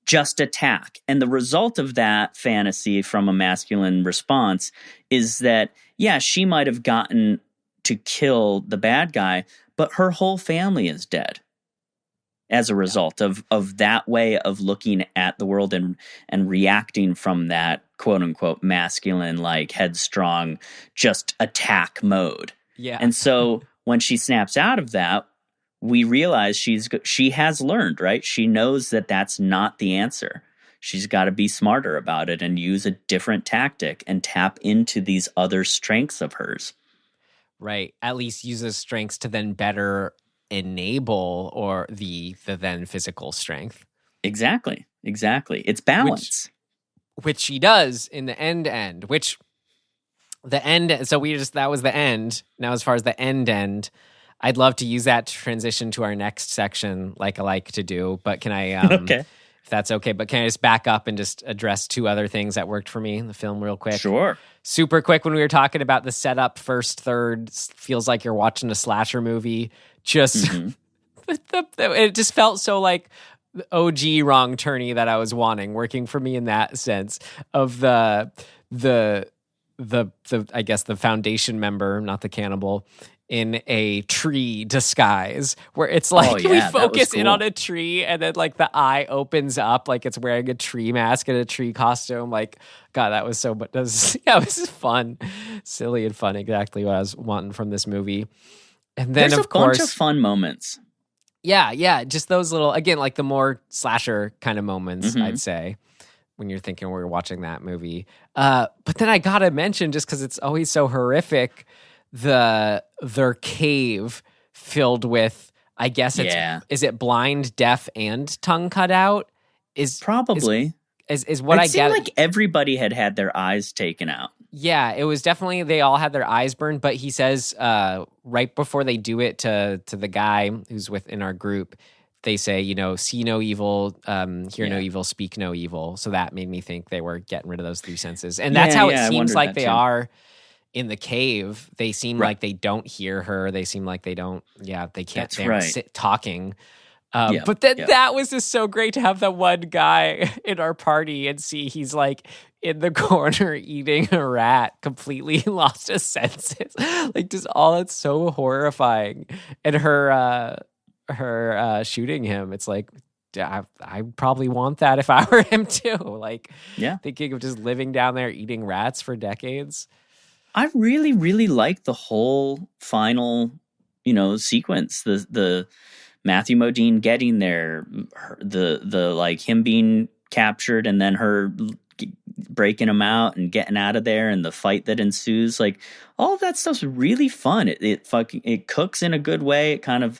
Just attack. And the result of that fantasy from a masculine response is that, yeah, she might have gotten to kill the bad guy, but her whole family is dead as a result of that way of looking at the world and reacting from that quote unquote masculine, like headstrong, just attack mode. Yeah. And so when she snaps out of that, we realize she has learned, right? She knows that that's not the answer. She's got to be smarter about it and use a different tactic and tap into these other strengths of hers. Right. At least use those strengths to then better enable or the then physical strength. Exactly. It's balance. Which she does in the end, which the end. So that was the end. Now, as far as the end, I'd love to use that to transition to our next section like I like to do, but can I, okay. If that's okay, but can I just back up and just address two other things that worked for me in the film real quick? Sure. Super quick, when we were talking about the setup, first third, feels like you're watching a slasher movie. Just, it just felt so like OG wrong turny that I was wanting, working for me in that sense of the I guess the foundation member, not the cannibal, in a tree disguise where it's like we focus in on a tree and then like the eye opens up like it's wearing a tree mask and a tree costume. Like, God, that was so, but it was fun, silly and fun. Exactly what I was wanting from this movie. And then there's of course, bunch of fun moments. Yeah. Just those little, again, like the more slasher kind of moments, I'd say, when you're thinking we're watching that movie. But then I got to mention, just because it's always so horrific, their cave filled with, I guess is it blind, deaf, and tongue cut out? Is probably is what I get. Seemed like everybody had their eyes taken out. Yeah, it was definitely, they all had their eyes burned, but he says right before they do it to the guy who's within our group, they say, see no evil, hear no evil, speak no evil. So that made me think they were getting rid of those 3 senses. And that's how it seems like they are in the cave. They seem like they don't hear her. They seem like they don't, they can't sit talking. But then that was just so great to have the one guy in our party and see he's like in the corner eating a rat, completely lost his senses. Like just it's so horrifying. And her shooting him, it's like, I probably want that if I were him too. Like thinking of just living down there eating rats for decades. I really, really like the whole final, sequence. The Matthew Modine getting there, the like him being captured and then her breaking him out and getting out of there and the fight that ensues. Like all of that stuff's really fun. It cooks in a good way. It kind of,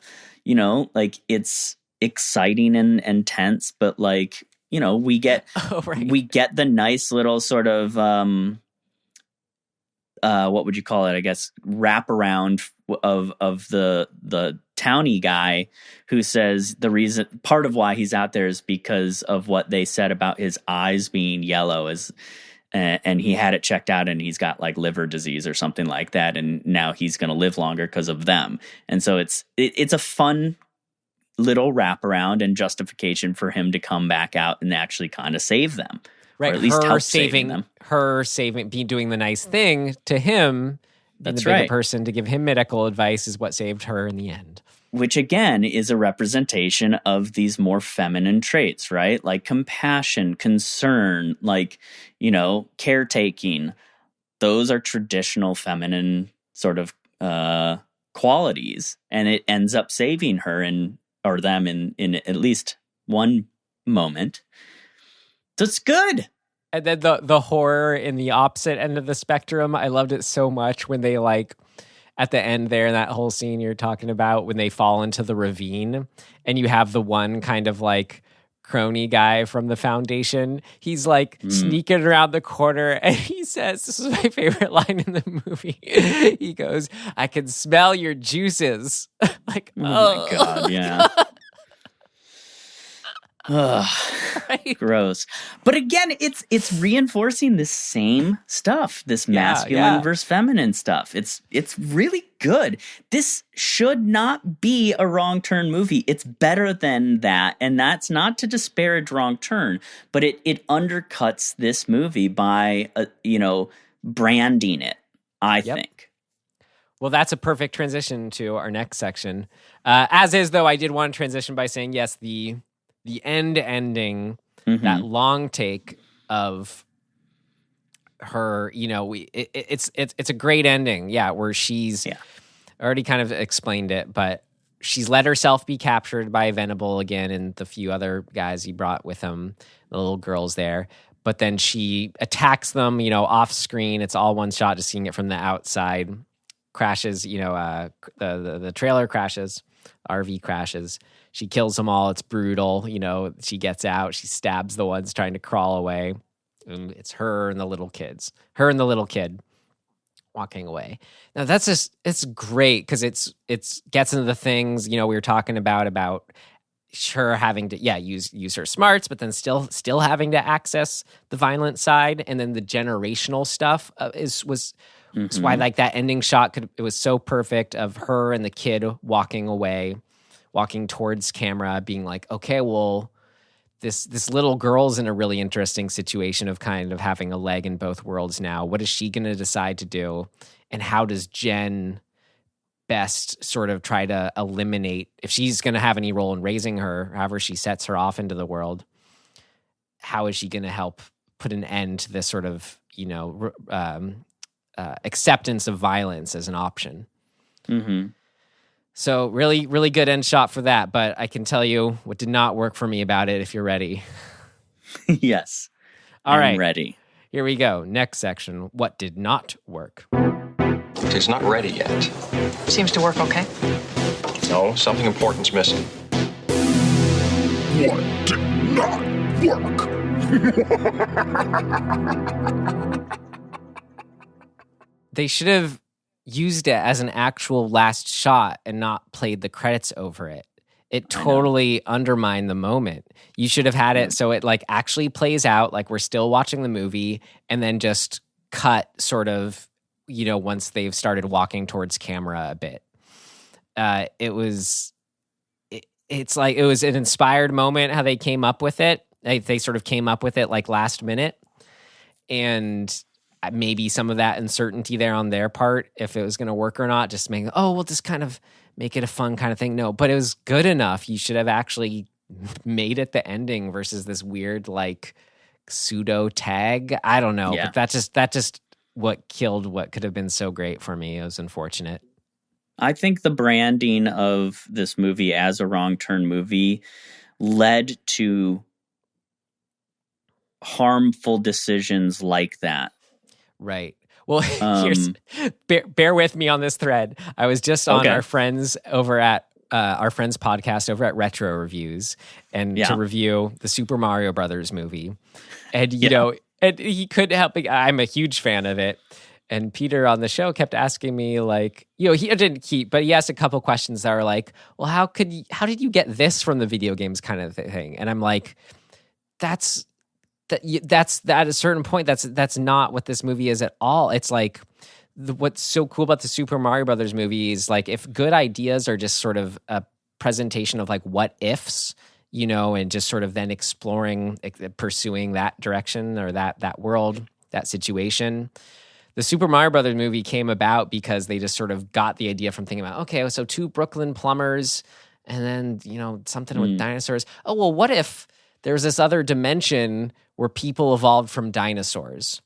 like it's exciting and tense, but like, we get the nice little sort of what would you call it? I guess wraparound of the townie guy who says the reason, part of why he's out there is because of what they said about his eyes being yellow, and he had it checked out and he's got like liver disease or something like that, and now he's going to live longer because of them. And so it's a fun little wraparound and justification for him to come back out and actually kind of save them. Right, or at least her saving them. Her doing the nice thing to him, being the bigger person to give him medical advice is what saved her in the end. Which again is a representation of these more feminine traits, right? Like compassion, concern, like, caretaking. Those are traditional feminine sort of qualities, and it ends up saving her or them in at least one moment. So it's good. And then the horror in the opposite end of the spectrum, I loved it so much when they like at the end there in that whole scene you're talking about when they fall into the ravine and you have the one kind of like crony guy from the Foundation. He's like sneaking around the corner and he says, this is my favorite line in the movie. He goes, I can smell your juices. Like, oh my God, yeah. Ugh, right. Gross. But again, it's reinforcing this same stuff, this masculine versus feminine stuff. It's really good. This should not be a Wrong Turn movie. It's better than that, and that's not to disparage Wrong Turn, but it undercuts this movie by branding it, I think. Well, that's a perfect transition to our next section. As is, though, I did want to transition by saying, yes, the ending, that long take of her, it's a great ending. Yeah. Where she's already kind of explained it, but she's let herself be captured by Venable again and the few other guys he brought with him, the little girls there. But then she attacks them, off screen. It's all one shot, just seeing it from the outside. Crashes, the trailer crashes, RV crashes. She kills them all. It's brutal. She gets out. She stabs the ones trying to crawl away. And it's her and the little kids. Her and the little kid walking away. Now it's great because it's gets into the things, we were talking about her having to use her smarts, but then still having to access the violent side, and then the generational stuff was why like that ending shot it was so perfect of her and the kid walking away. Walking towards camera, being like, okay, well, this little girl's in a really interesting situation of kind of having a leg in both worlds now. What is she going to decide to do? And how does Jen best sort of try to eliminate, if she's going to have any role in raising her, however she sets her off into the world, how is she going to help put an end to this sort of, acceptance of violence as an option? Mm-hmm. So really, really good end shot for that. But I can tell you what did not work for me about it if you're ready. Yes. All right. I'm ready. Here we go. Next section. What did not work? It's not ready yet. Seems to work okay. No, something important's missing. What did not work? They should have used it as an actual last shot and not played the credits over it. It totally undermined the moment. You should have had it so it like actually plays out like we're still watching the movie, and then just cut sort of, you know, once they've started walking towards camera a bit. It's like it was an inspired moment how they came up with it. They sort of came up with it like last minute, and maybe some of that uncertainty there on their part, if it was going to work or not, just make, we'll just kind of make it a fun kind of thing. No, but it was good enough. You should have actually made it the ending versus this weird like pseudo tag. I don't know, but that just what killed what could have been so great for me. It was unfortunate. I think the branding of this movie as a wrong turn movie led to harmful decisions like that. Right. Well, bear with me on this thread. I was just on our friends over at our friend's podcast over at Retro Reviews, and to review the Super Mario Brothers movie. And, you know, and he couldn't help it. I'm a huge fan of it. And Peter on the show kept asking me, like, you know, he didn't keep, but he asked a couple questions that were like, well, how did you get this from the video games kind of thing? And I'm like, that's at a certain point, that's not what this movie is at all. It's like, what's so cool about the Super Mario Brothers movie is like, if good ideas are just sort of a presentation of like what ifs, you know, and just sort of then exploring, pursuing that direction or that world, that situation. The Super Mario Brothers movie came about because they just sort of got the idea from thinking about, okay, so 2 Brooklyn plumbers and then, you know, something with dinosaurs. Oh, well, what if there's this other dimension where people evolved from dinosaurs?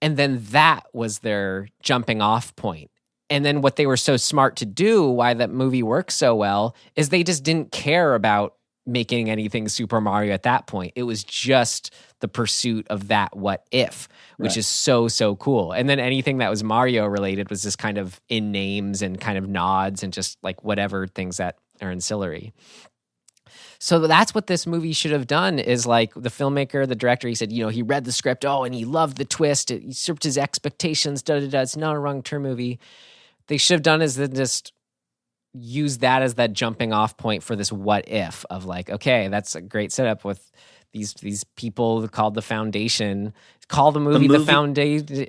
And then that was their jumping off point. And then what they were so smart to do, why that movie works so well, is they just didn't care about making anything Super Mario at that point. It was just the pursuit of that what if, which is so cool. And then anything that was Mario related was just kind of in names and kind of nods and just like whatever things that are ancillary. So that's what this movie should have done, is like the filmmaker, the director, he said, you know, he read the script, and he loved the twist. It usurped his expectations, It's not a wrong turn movie. They should have done is then just use that as that jumping off point for this what if of like, okay, that's a great setup with these people called the Foundation. Call the movie the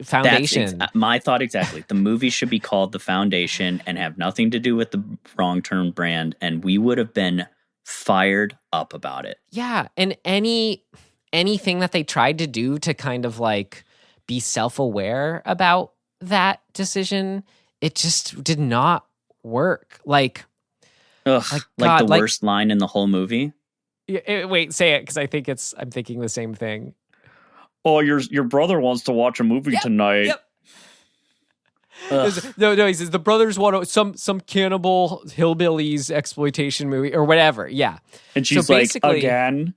Foundation. My thought exactly. The movie should be called The Foundation and have nothing to do with the wrong turn brand, and we would have been fired up about it. Yeah, and anything that they tried to do to kind of like be self-aware about that decision, it just did not work. Like the worst line in the whole movie. Wait, say it, because I think I'm thinking the same thing. Oh, your brother wants to watch a movie tonight. Yep. No, he says the brothers want some cannibal hillbillies exploitation movie or whatever. Yeah. And she's like, again?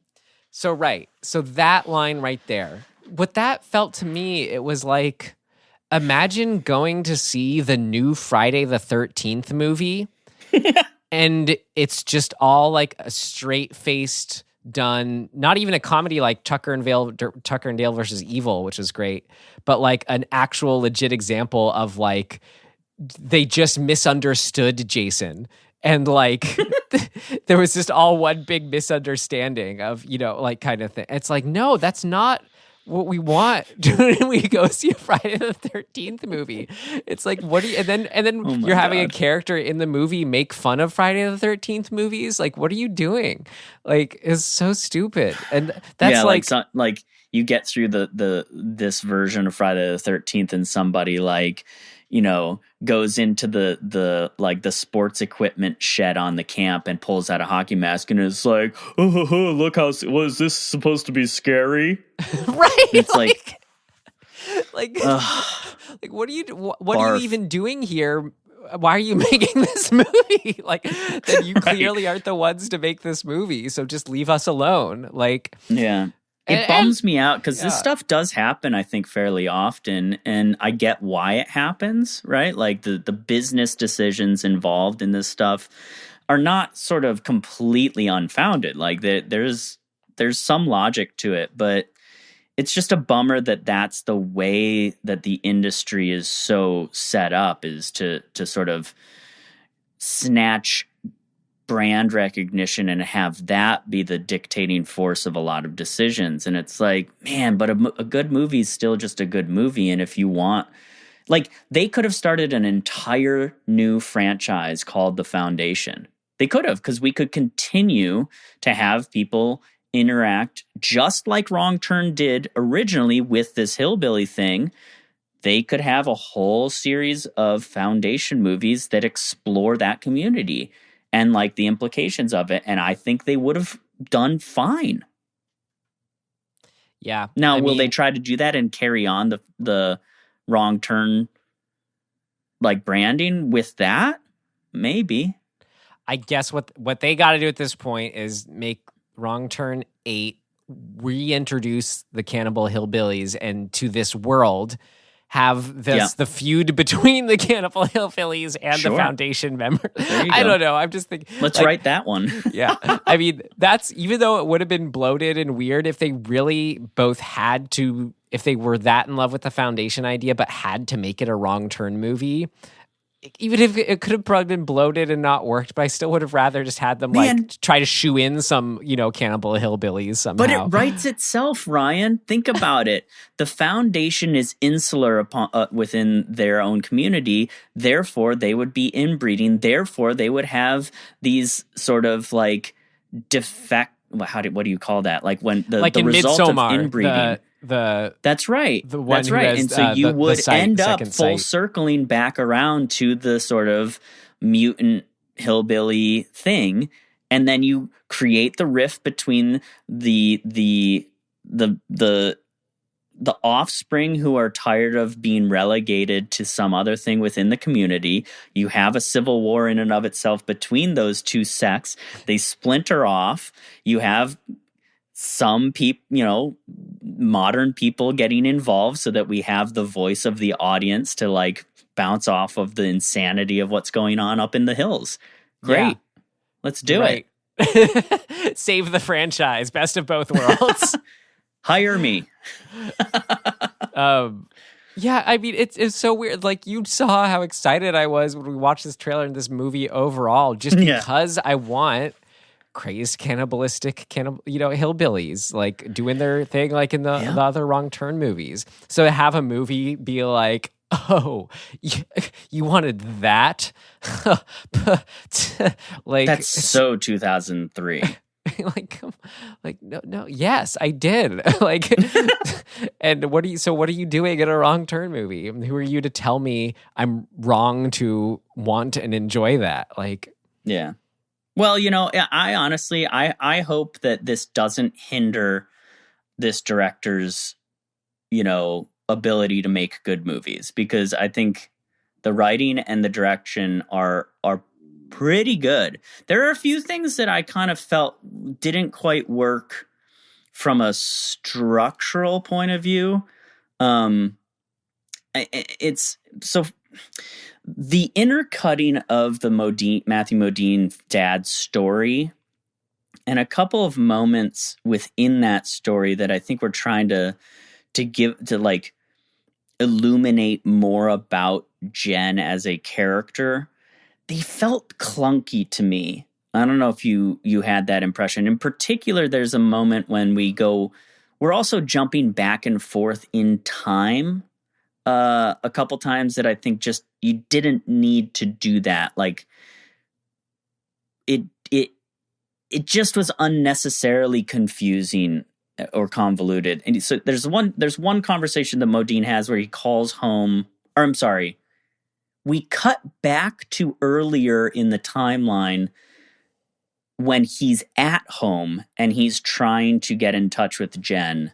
So that line right there, what that felt to me, it was like, imagine going to see the new Friday the 13th movie and it's just all like a straight-faced done, not even a comedy like Tucker and Dale versus Evil, which is great, but like an actual legit example of like they just misunderstood Jason, and like there was just all one big misunderstanding of, you know, like kind of thing. It's like, no, that's not what we want when we go see a Friday the 13th movie. It's like, what do you, and then you're having a character in the movie make fun of Friday the 13th movies. Like, what are you doing? Like, it's so stupid. And that's like you get through this version of Friday the 13th and somebody like, you know, goes into the sports equipment shed on the camp and pulls out a hockey mask and is like, look how, was this supposed to be scary? Right. It's like what are you even doing here? Why are you making this movie? Like, then you clearly aren't the ones to make this movie, so just leave us alone. Like, yeah. It bums me out because this stuff does happen, I think, fairly often, and I get why it happens, right? Like the business decisions involved in this stuff are not sort of completely unfounded. Like there's some logic to it, but it's just a bummer that that's the way that the industry is so set up, is to sort of snatch brand recognition and have that be the dictating force of a lot of decisions. And it's like, man, but a good movie is still just a good movie. And if you want, like, they could have started an entire new franchise called The Foundation. They could have, because we could continue to have people interact just like Wrong Turn did originally with this hillbilly thing. They could have a whole series of Foundation movies that explore that community and like the implications of it. And I think they would have done fine. Yeah. Now, will they try to do that and carry on the Wrong Turn like branding with that? Maybe. I guess what they got to do at this point is make Wrong Turn 8, reintroduce the Cannibal Hillbillies and to this world, have the feud between the Cannibal Hillbillies and the Foundation members. I don't know. I'm just thinking. Let's write that one. Yeah. I mean, that's, even though it would have been bloated and weird if they really both had to, if they were that in love with the Foundation idea, but had to make it a Wrong Turn movie, even if it could have probably been bloated and not worked, but I still would have rather just had them like try to shoe in some, Cannibal Hillbillies somehow. But it writes itself, Ryan. Think about it. The Foundation is insular within their own community. Therefore, they would be inbreeding. Therefore, they would have these sort of like what do you call that? Like when the result Midsommar, of inbreeding. That's right. That's right. Has, and so you would end up full sight. circling back around to the sort of mutant hillbilly thing, and then you create the rift between the offspring who are tired of being relegated to some other thing within the community. You have a civil war in and of itself between those two sects. They splinter off. You have some people, modern people getting involved so that we have the voice of the audience to like bounce off of the insanity of what's going on up in the hills. Great. Yeah. Let's do it. Save the franchise. Best of both worlds. Hire me. Yeah, I mean, it's so weird. Like, you saw how excited I was when we watched this trailer and this movie overall, just because I want crazed cannibalistic hillbillies like doing their thing like in the other Wrong Turn movies. So to have a movie be like, oh, you wanted that? Like, that's so 2003. No, yes, I did. Like, and what are you doing in a Wrong Turn movie? Who are you to tell me I'm wrong to want and enjoy that? Like, yeah. Well, I honestly, I hope that this doesn't hinder this director's, ability to make good movies, because I think the writing and the direction are pretty good. There are a few things that I kind of felt didn't quite work from a structural point of view. It's so the intercutting of the Matthew Modine dad's story and a couple of moments within that story that I think we're trying to like illuminate more about Jen as a character, they felt clunky to me. I don't know if you had that impression. In particular, there's a moment when we're also jumping back and forth in time a couple times that I think just you didn't need to do that. Like it just was unnecessarily confusing or convoluted. And so there's one conversation that Modine has where he calls home, or I'm sorry, we cut back to earlier in the timeline when he's at home and he's trying to get in touch with Jen,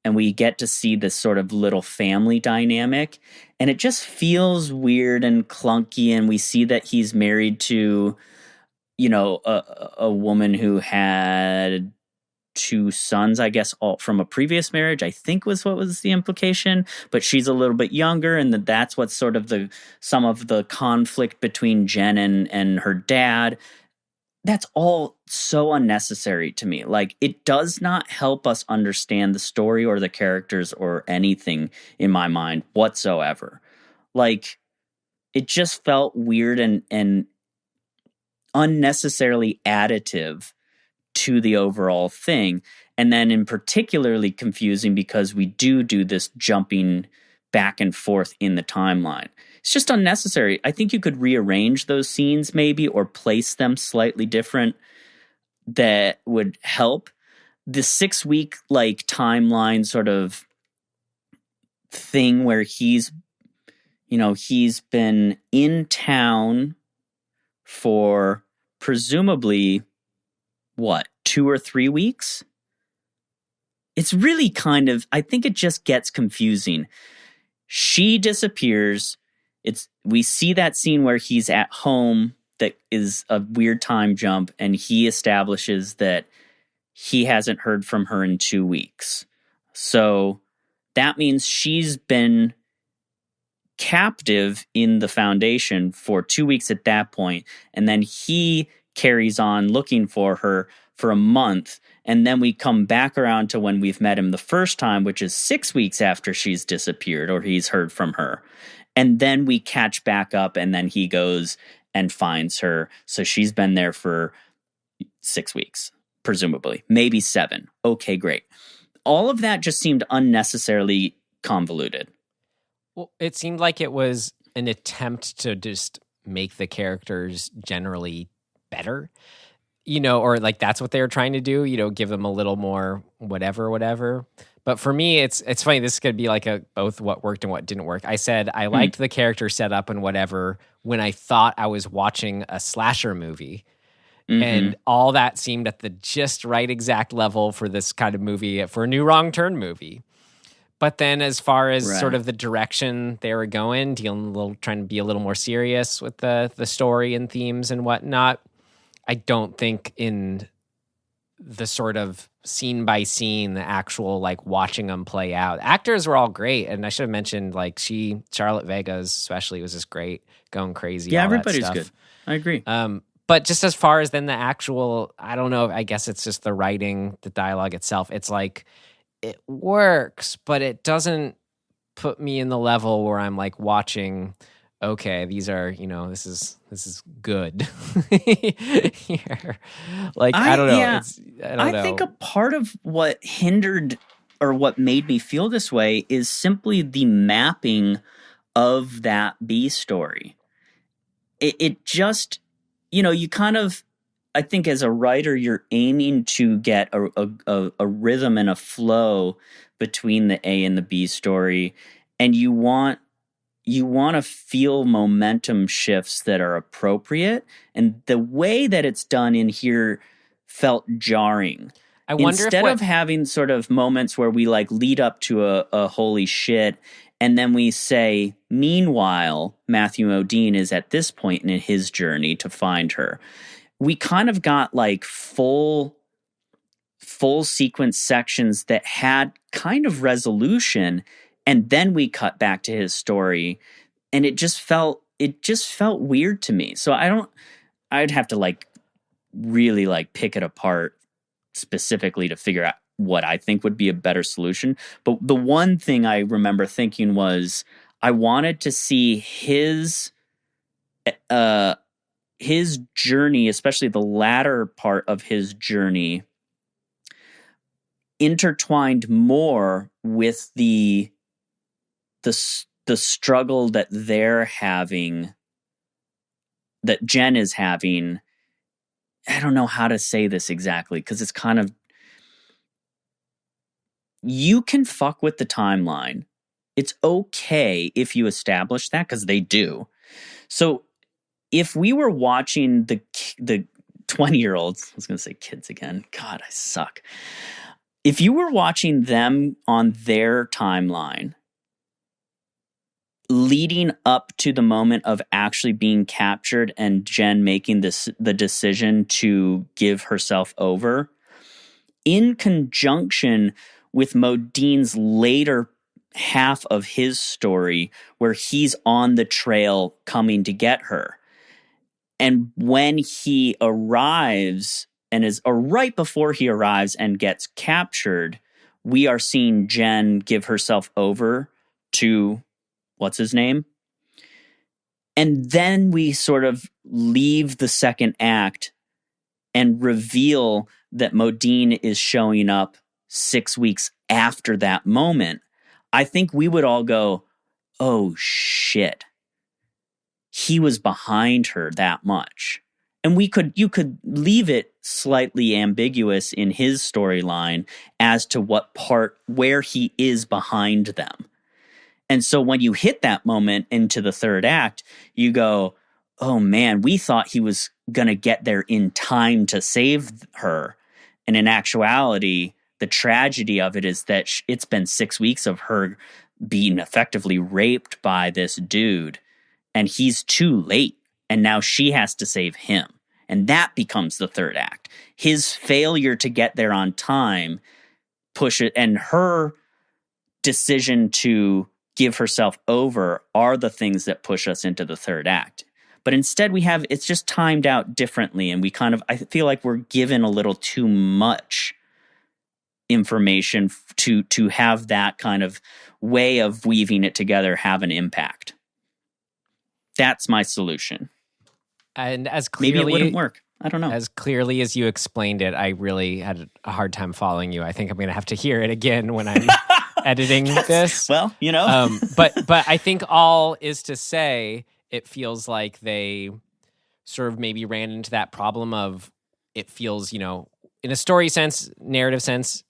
and we get to see this sort of little family dynamic, and it just feels weird and clunky. And we see that he's married to, a woman who had 2 sons, I guess, all from a previous marriage, I think was what was the implication, but she's a little bit younger, and that's what's sort of some of the conflict between Jen and her dad. That's all so unnecessary to me. Like, it does not help us understand the story or the characters or anything in my mind whatsoever. Like, it just felt weird and unnecessarily additive to the overall thing. And then in particularly confusing because we do this jumping back and forth in the timeline. It's just unnecessary. I think you could rearrange those scenes maybe or place them slightly different. That would help. The 6-week like timeline sort of thing where he's been in town for presumably 2 or 3 weeks? It's really I think it just gets confusing. She disappears. We see that scene where he's at home that is a weird time jump, and he establishes that he hasn't heard from her in 2 weeks. So that means she's been captive in the Foundation for 2 weeks at that point, and then he carries on looking for her for a month, and then we come back around to when we've met him the first time, which is 6 weeks after she's disappeared or he's heard from her. And then we catch back up, and then he goes and finds her. So she's been there for 6 weeks, presumably, maybe 7. Okay, great. All of that just seemed unnecessarily convoluted. Well, it seemed like it was an attempt to just make the characters generally better, or like that's what they were trying to do, give them a little more whatever. But for me, it's funny. This could be like both what worked and what didn't work. I said I liked the character setup and whatever when I thought I was watching a slasher movie. Mm-hmm. And all that seemed at the just right exact level for this kind of movie, for a new Wrong Turn movie. But then as far as sort of the direction they were going, trying to be a little more serious with the story and themes and whatnot, I don't think in the sort of scene by scene, the actual like watching them play out. Actors were all great, and I should have mentioned like Charlotte Vega especially was just great, going crazy. Yeah, all everybody's that stuff. good. I agree. But just as far as then the actual, I don't know. I guess it's just the writing, the dialogue itself. It's like it works, but it doesn't put me in the level where I'm like watching. Okay, these are, this is good. Here. Like, I don't know. Yeah. I don't know. Think a part of what hindered or what made me feel this way is simply the mapping of that B story. It just, you kind of, I think as a writer, you're aiming to get a rhythm and a flow between the A and the B story, and you want to feel momentum shifts that are appropriate. And the way that it's done in here felt jarring. I wonder Instead of having sort of moments where we like lead up to a holy shit, and then we say, meanwhile, Matthew Modine is at this point in his journey to find her. We kind of got like full sequence sections that had kind of resolution. And then we cut back to his story, and it just felt weird to me. So I'd have to like really like pick it apart specifically to figure out what I think would be a better solution. But the one thing I remember thinking was I wanted to see his journey, especially the latter part of his journey, intertwined more with the struggle that they're having, that Jen is having. I don't know how to say this exactly, because it's kind of, you can fuck with the timeline. It's okay if you establish that, because they do. So if we were watching the 20-year-olds, I was going to say kids again. God, I suck. If you were watching them on their timeline, leading up to the moment of actually being captured and Jen making the decision to give herself over, in conjunction with Modine's later half of his story where he's on the trail coming to get her. And when he arrives or right before he arrives and gets captured, we are seeing Jen give herself over to, what's his name? And then we sort of leave the second act and reveal that Modine is showing up 6 weeks after that moment. I think we would all go, oh shit, he was behind her that much. And you could leave it slightly ambiguous in his storyline as to where he is behind them. And so when you hit that moment into the third act, you go, oh man, we thought he was going to get there in time to save her. And in actuality, the tragedy of it is that it's been 6 weeks of her being effectively raped by this dude, and he's too late. And now she has to save him. And that becomes the third act. His failure to get there on time and her decision to give herself over are the things that push us into the third act. But instead it's just timed out differently, and I feel like we're given a little too much information to have that kind of way of weaving it together have an impact. That's my solution. And as clearly, maybe it wouldn't work. I don't know. As clearly as you explained it, I really had a hard time following you. I think I'm going to have to hear it again when I'm editing this. Well, but I think all is to say, it feels like they sort of maybe ran into that problem of, it feels, in a story sense, narrative sense,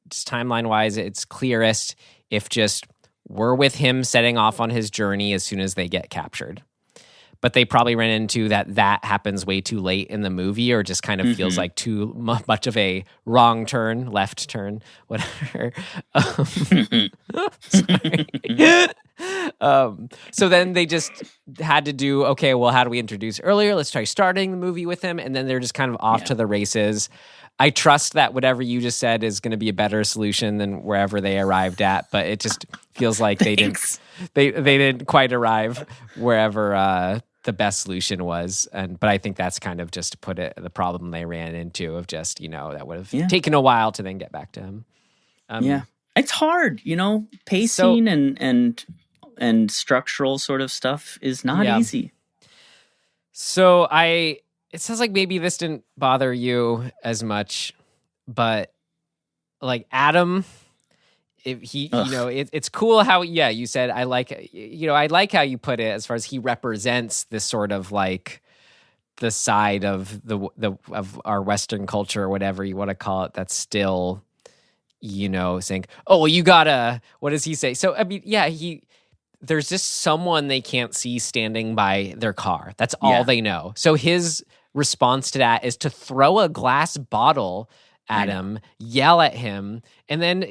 just timeline wise, it's clearest if just we're with him setting off on his journey as soon as they get captured. But they probably ran into that happens way too late in the movie, or just kind of feels like too much of a wrong turn, left turn, whatever. Sorry. So then they just had to do, okay, well, how do we introduce earlier? Let's try starting the movie with him. And then they're just kind of off to the races. I trust that whatever you just said is going to be a better solution than wherever they arrived at, but it just feels like they didn't quite arrive wherever the best solution was. But I think that's kind of just to put it, the problem they ran into of just, that would have taken a while to then get back to him. It's hard, pacing and structural sort of stuff is not easy. So it sounds like maybe this didn't bother you as much, but like Adam, if he, it's cool how, you said, I like how you put it as far as he represents this sort of like the side of of our Western culture or whatever you want to call it. That's still, saying, oh, well, you gotta, what does he say? So, I mean, there's just someone they can't see standing by their car. That's all they know. So his response to that is to throw a glass bottle at him, yell at him, and then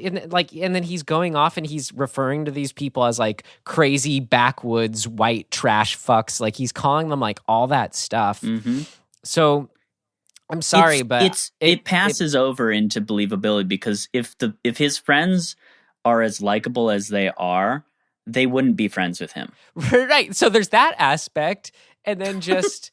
he's going off and he's referring to these people as like crazy backwoods white trash fucks. Like he's calling them like all that stuff. Mm-hmm. So I'm sorry, but it passes over into believability, because if his friends are as likable as they are, they wouldn't be friends with him. Right. So there's that aspect, and then just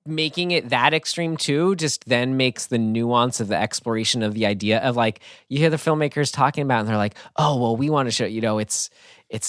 making it that extreme too just then makes the nuance of the exploration of the idea of like, you hear the filmmakers talking about and they're like, oh, well, we want to show, it's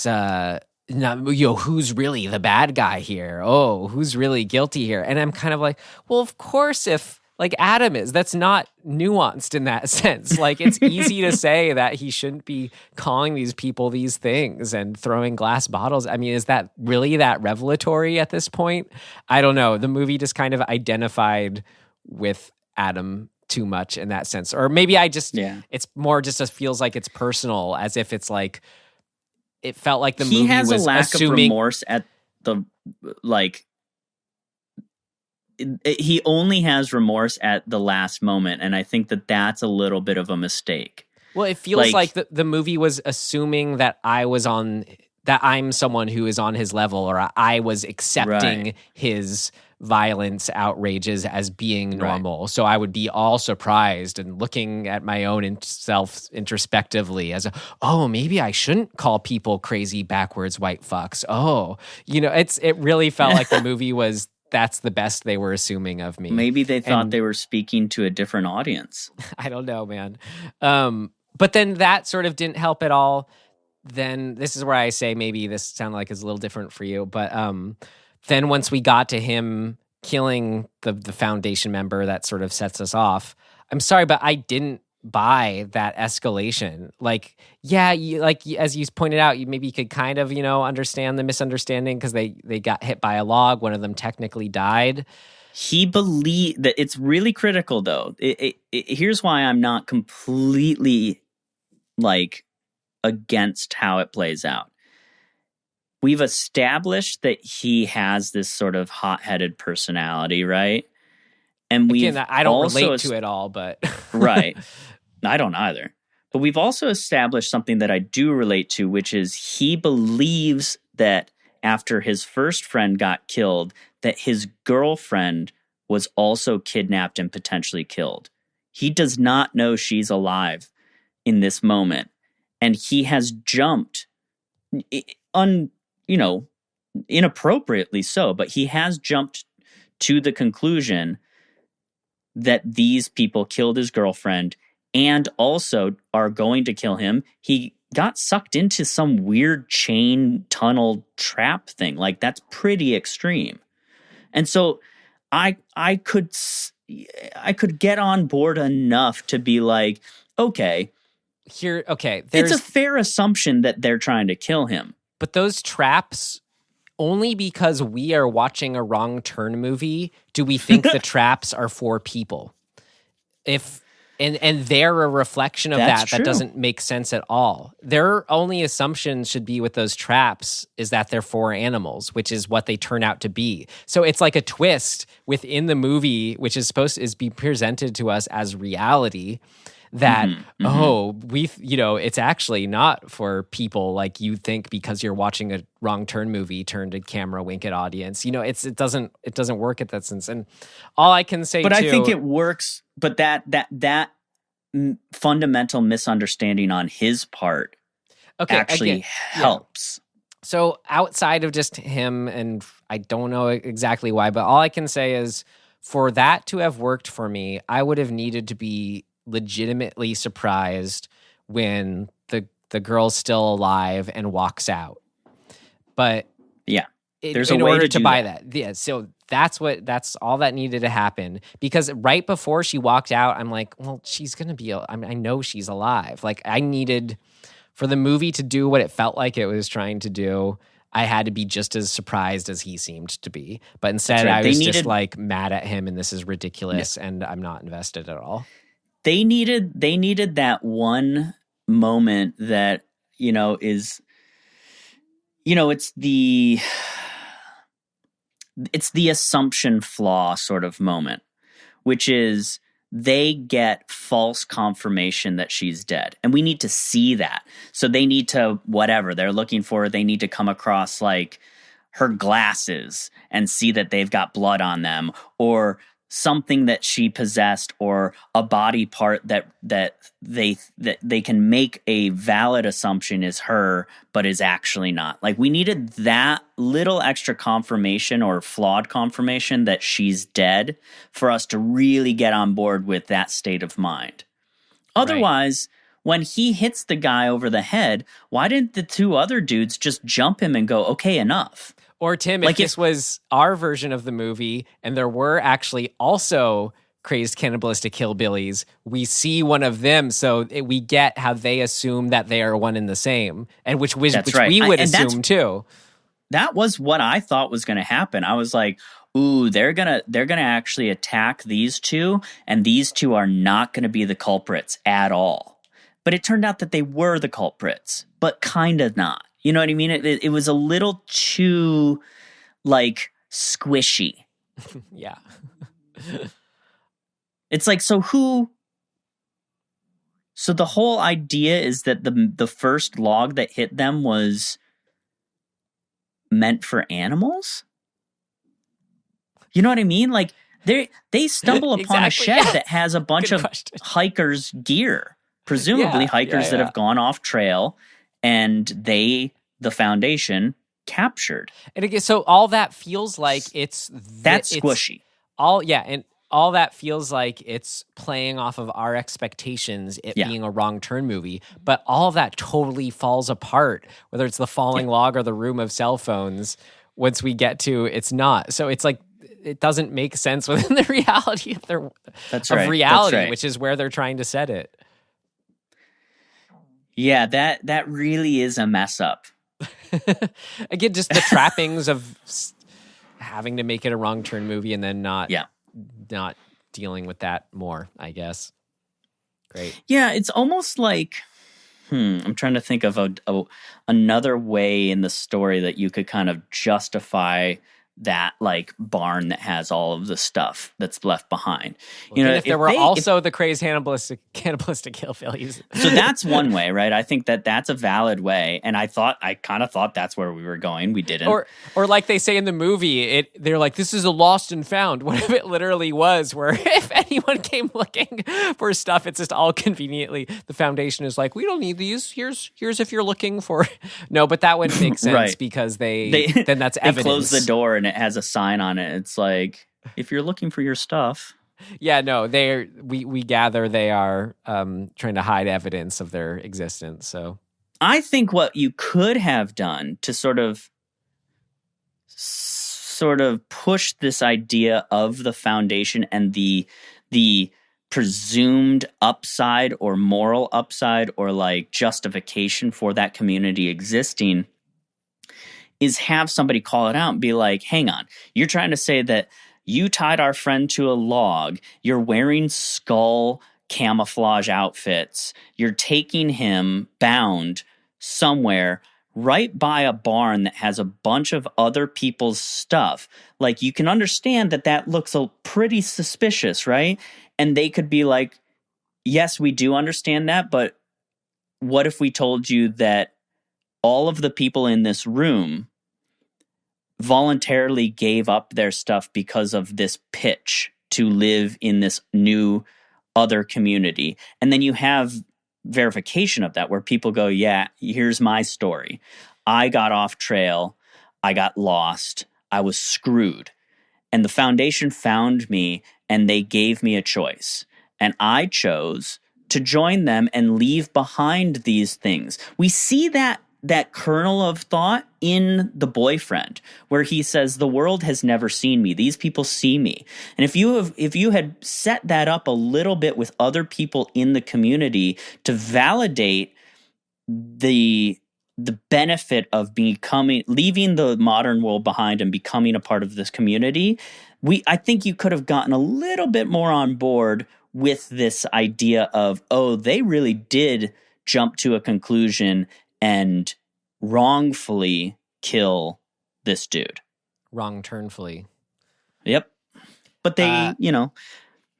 not, who's really the bad guy here? Oh, who's really guilty here? And I'm kind of like, well, of course, if like Adam is, that's not nuanced in that sense. Like it's easy to say that he shouldn't be calling these people these things and throwing glass bottles. I mean, is that really that revelatory at this point? I don't know. The movie just kind of identified with Adam too much in that sense. Or maybe it's more just feels like it's personal, as if it's like, it felt like the movie was has a lack assuming of remorse at the, like, he only has remorse at the last moment, and I think that that's a little bit of a mistake. Well, it feels like the movie was assuming that I'm someone who is on his level, or I was accepting his violence outrages as being normal. Right. So I would be all surprised and looking at my own self introspectively as maybe I shouldn't call people crazy backwards white fucks. It really felt like the movie was, that's the best they were assuming of me. Maybe they thought they were speaking to a different audience. I don't know, man. But then that sort of didn't help at all. then this is where I say maybe this sounded like it's a little different for you, but then once we got to him killing the foundation member, that sort of sets us off. I'm sorry, but I didn't buy that escalation. Like, yeah, as you pointed out, maybe you could kind of, understand the misunderstanding because they got hit by a log. One of them technically died. He believed that it's really critical, though. Here's why I'm not completely against how it plays out. We've established that he has this sort of hot-headed personality, right? And I don't relate to it all, but right. I don't either. But we've also established something that I do relate to, which is he believes that after his first friend got killed, that his girlfriend was also kidnapped and potentially killed. He does not know she's alive in this moment. And he has jumped inappropriately so, but he has jumped to the conclusion that these people killed his girlfriend and also are going to kill him. He got sucked into some weird chain tunnel trap thing. That's pretty extreme. And so I could get on board enough to be like, okay, it's a fair assumption that they're trying to kill him. But those traps, only because we are watching a Wrong Turn movie do we think the traps are for people. And they're a reflection of that. That doesn't make sense at all. Their only assumption should be with those traps is that they're for animals, which is what they turn out to be. So it's like a twist within the movie, which is supposed to be presented to us as reality. That it's actually not for people like you think because you're watching a Wrong Turn movie, turn to camera, wink at audience. It doesn't work at that sense. And all I can say, I think it works. But that fundamental misunderstanding on his part actually helps. Yeah. So outside of just him, and I don't know exactly why, but all I can say is for that to have worked for me, I would have needed to be legitimately surprised when the girl's still alive and walks out. But yeah, there's in a way order to buy that. Yeah, so that's all that needed to happen, because right before she walked out, I'm like, well, she's gonna be. I know she's alive. I needed for the movie to do what it felt like it was trying to do. I had to be just as surprised as he seemed to be, but instead I was just mad at him, and this is ridiculous, and I'm not invested at all. They needed that one moment that, is, it's the assumption flaw sort of moment, which is they get false confirmation that she's dead. And we need to see that. So they need to, whatever they're looking for, they need to come across her glasses and see that they've got blood on them, or something that she possessed, or a body part that they can make a valid assumption is her, but is actually not. We needed that little extra confirmation or flawed confirmation that she's dead for us to really get on board with that state of mind. Otherwise, when he hits the guy over the head, why didn't the two other dudes just jump him and go, okay, enough? Or Tim, if this was our version of the movie and there were actually also crazed cannibalistic hillbillies, we see one of them, so we get how they assume that they are one and the same, and which we would assume too. That was what I thought was going to happen. I was like, ooh, they're gonna actually attack these two, and these two are not going to be the culprits at all. But it turned out that they were the culprits, but kind of not. You know what I mean? It was a little too, squishy. Yeah. It's so the whole idea is that the first log that hit them was meant for animals? You know what I mean? They stumble upon a shed that has a bunch of hikers' gear, presumably hikers that have gone off trail, and the Foundation captured. And again, so all that feels like it's squishy. And all that feels like it's playing off of our expectations, it Yeah. being a wrong turn movie. But all of that totally falls apart, whether it's the falling log or the room of cell phones. Once we get to it's not. So it's like it doesn't make sense within the reality of their reality, which is where they're trying to set it. Yeah, that really is a mess up. Again, just the trappings of having to make it a wrong turn movie and then not dealing with that more, I guess. Great. Yeah, it's almost like I'm trying to think of another way in the story that you could kind of justify that like barn that has all of the stuff that's left behind. Well, if there were also the crazed cannibalistic hillbillies. So that's one way, right? I think that's a valid way, and I kind of thought that's where we were going. We didn't. Or like they say in the movie, they're like, this is a lost and found. What if it literally was, where if anyone came looking for stuff, it's just all conveniently the Foundation is like, we don't need these. Here's if you're looking for. No, but that wouldn't make sense right. because then that's evidence. They close the door and it has a sign on it. It's like, if you're looking for your stuff. Yeah, no, we gather they are trying to hide evidence of their existence. So I think what you could have done to sort of push this idea of the Foundation and the presumed upside or moral upside or like justification for that community existing is have somebody call it out and be like, hang on, you're trying to say that you tied our friend to a log, you're wearing skull camouflage outfits, you're taking him bound somewhere right by a barn that has a bunch of other people's stuff. Like, you can understand that looks pretty suspicious, right? And they could be like, yes, we do understand that, but what if we told you that all of the people in this room voluntarily gave up their stuff because of this pitch to live in this new other community? And then you have verification of that where people go, yeah, here's my story. I got off trail. I got lost. I was screwed. And the Foundation found me and they gave me a choice. And I chose to join them and leave behind these things. We see that kernel of thought in The Boyfriend, where he says, the world has never seen me. These people see me. And if you had set that up a little bit with other people in the community to validate the benefit of leaving the modern world behind and becoming a part of this community, I think you could have gotten a little bit more on board with this idea of, oh, they really did jump to a conclusion and wrongfully kill this dude. Wrong turnfully. Yep. But they,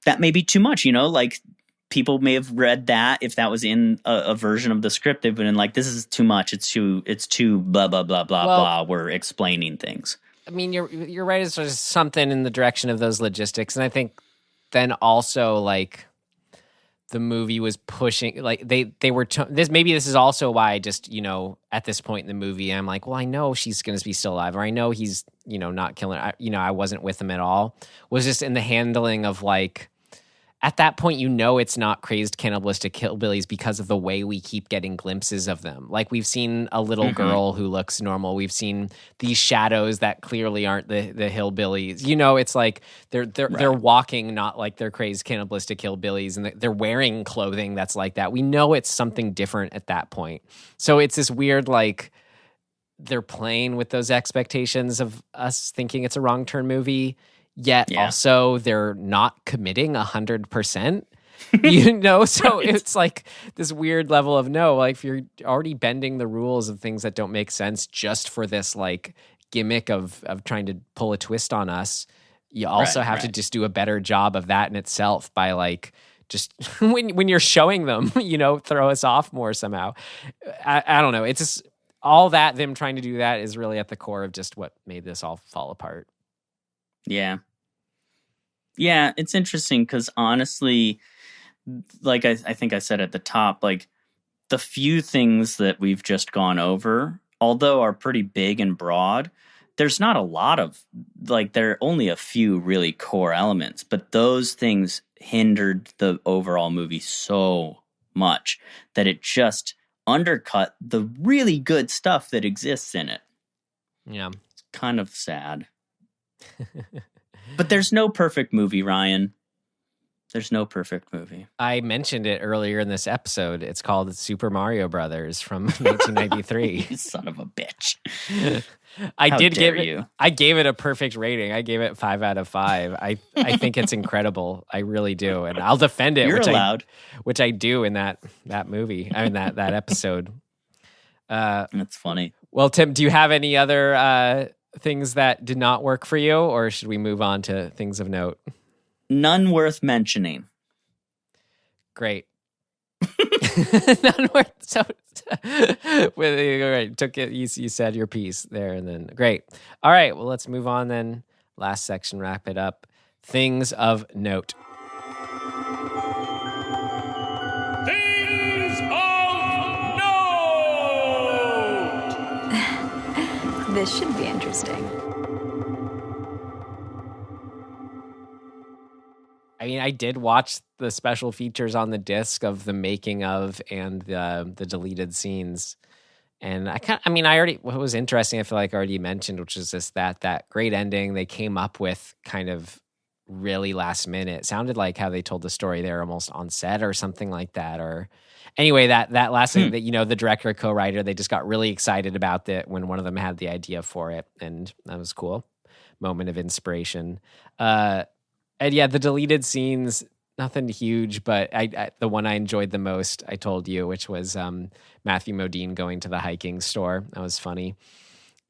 that may be too much, like people may have read that if that was in a version of the script, they've been like, this is too much. It's too blah, blah, blah, blah, blah. We're explaining things. I mean, you're right. It's just something in the direction of those logistics. And I think then also like the movie was pushing, like they were, maybe this is also why I just, at this point in the movie, I'm like, well, I know she's going to be still alive, or I know he's, not killing her. I wasn't with him at all. Was just in the handling of like, at that point, it's not crazed cannibalistic hillbillies because of the way we keep getting glimpses of them. Like, we've seen a little girl who looks normal. We've seen these shadows that clearly aren't the hillbillies. It's like they're walking not like they're crazed cannibalistic hillbillies, and they're wearing clothing that's like that. We know it's something different at that point. So it's this weird, like, they're playing with those expectations of us thinking it's a wrong turn movie. Yet also they're not committing 100%, so right. It's like this weird level of like if you're already bending the rules of things that don't make sense just for this like gimmick of trying to pull a twist on us, you also have to just do a better job of that in itself by like just when you're showing them, throw us off more somehow. I don't know. It's just all that them trying to do that is really at the core of just what made this all fall apart. Yeah. Yeah, it's interesting because honestly, like I think I said at the top, like the few things that we've just gone over, although are pretty big and broad, there's not a lot of, like, there are only a few really core elements, but those things hindered the overall movie so much that it just undercut the really good stuff that exists in it. Yeah. It's kind of sad. But there's no perfect movie, Ryan. There's no perfect movie. I mentioned it earlier in this episode. It's called Super Mario Brothers from 1993. You son of a bitch. I How dare dare give you. it. I gave it a perfect rating. I gave it 5 out of 5. I think it's incredible. I really do, and I'll defend it. You're allowed. Which I do in that movie. I mean that episode. That's funny. Well, Tim, do you have any other things that did not work for you, or should we move on to things of note? None worth mentioning. Great. None worth. So, right, took it. You said your piece there, and then great. All right. Well, let's move on then. Last section. Wrap it up. Things of note. Things of note. This should be interesting. I mean, I did watch the special features on the disc of the making of and the deleted scenes. And what was interesting, I feel like I already mentioned, which is just that great ending they came up with kind of really last minute. It sounded like how they told the story there almost on set or something like that. Or anyway, that last thing that, the director, co-writer, they just got really excited about that when one of them had the idea for it. And that was cool. Moment of inspiration. And yeah, the deleted scenes, nothing huge, but I the one I enjoyed the most, I told you, which was Matthew Modine going to the hiking store. That was funny.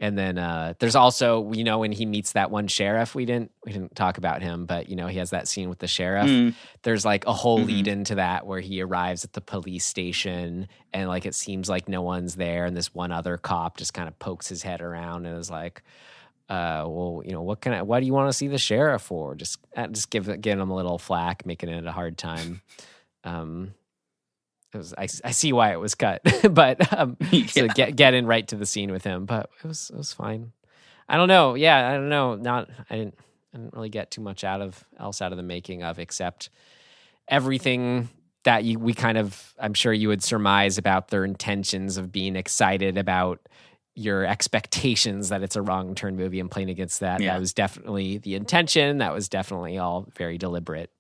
And then there's also, when he meets that one sheriff, we didn't talk about him, but he has that scene with the sheriff. There's like a whole lead into that where he arrives at the police station and like it seems like no one's there, and this one other cop just kind of pokes his head around and is like, well, what do you want to see the sheriff for? Just give him a little flack, making it a hard time. I see why it was cut, but so getting right to the scene with him, but it was fine. I don't know. Yeah, I don't know. I didn't really get too much out of the making of, except everything that we kind of, I'm sure you would surmise about their intentions of being excited about your expectations that it's a wrong turn movie and playing against that. Yeah. That was definitely the intention. That was definitely all very deliberate.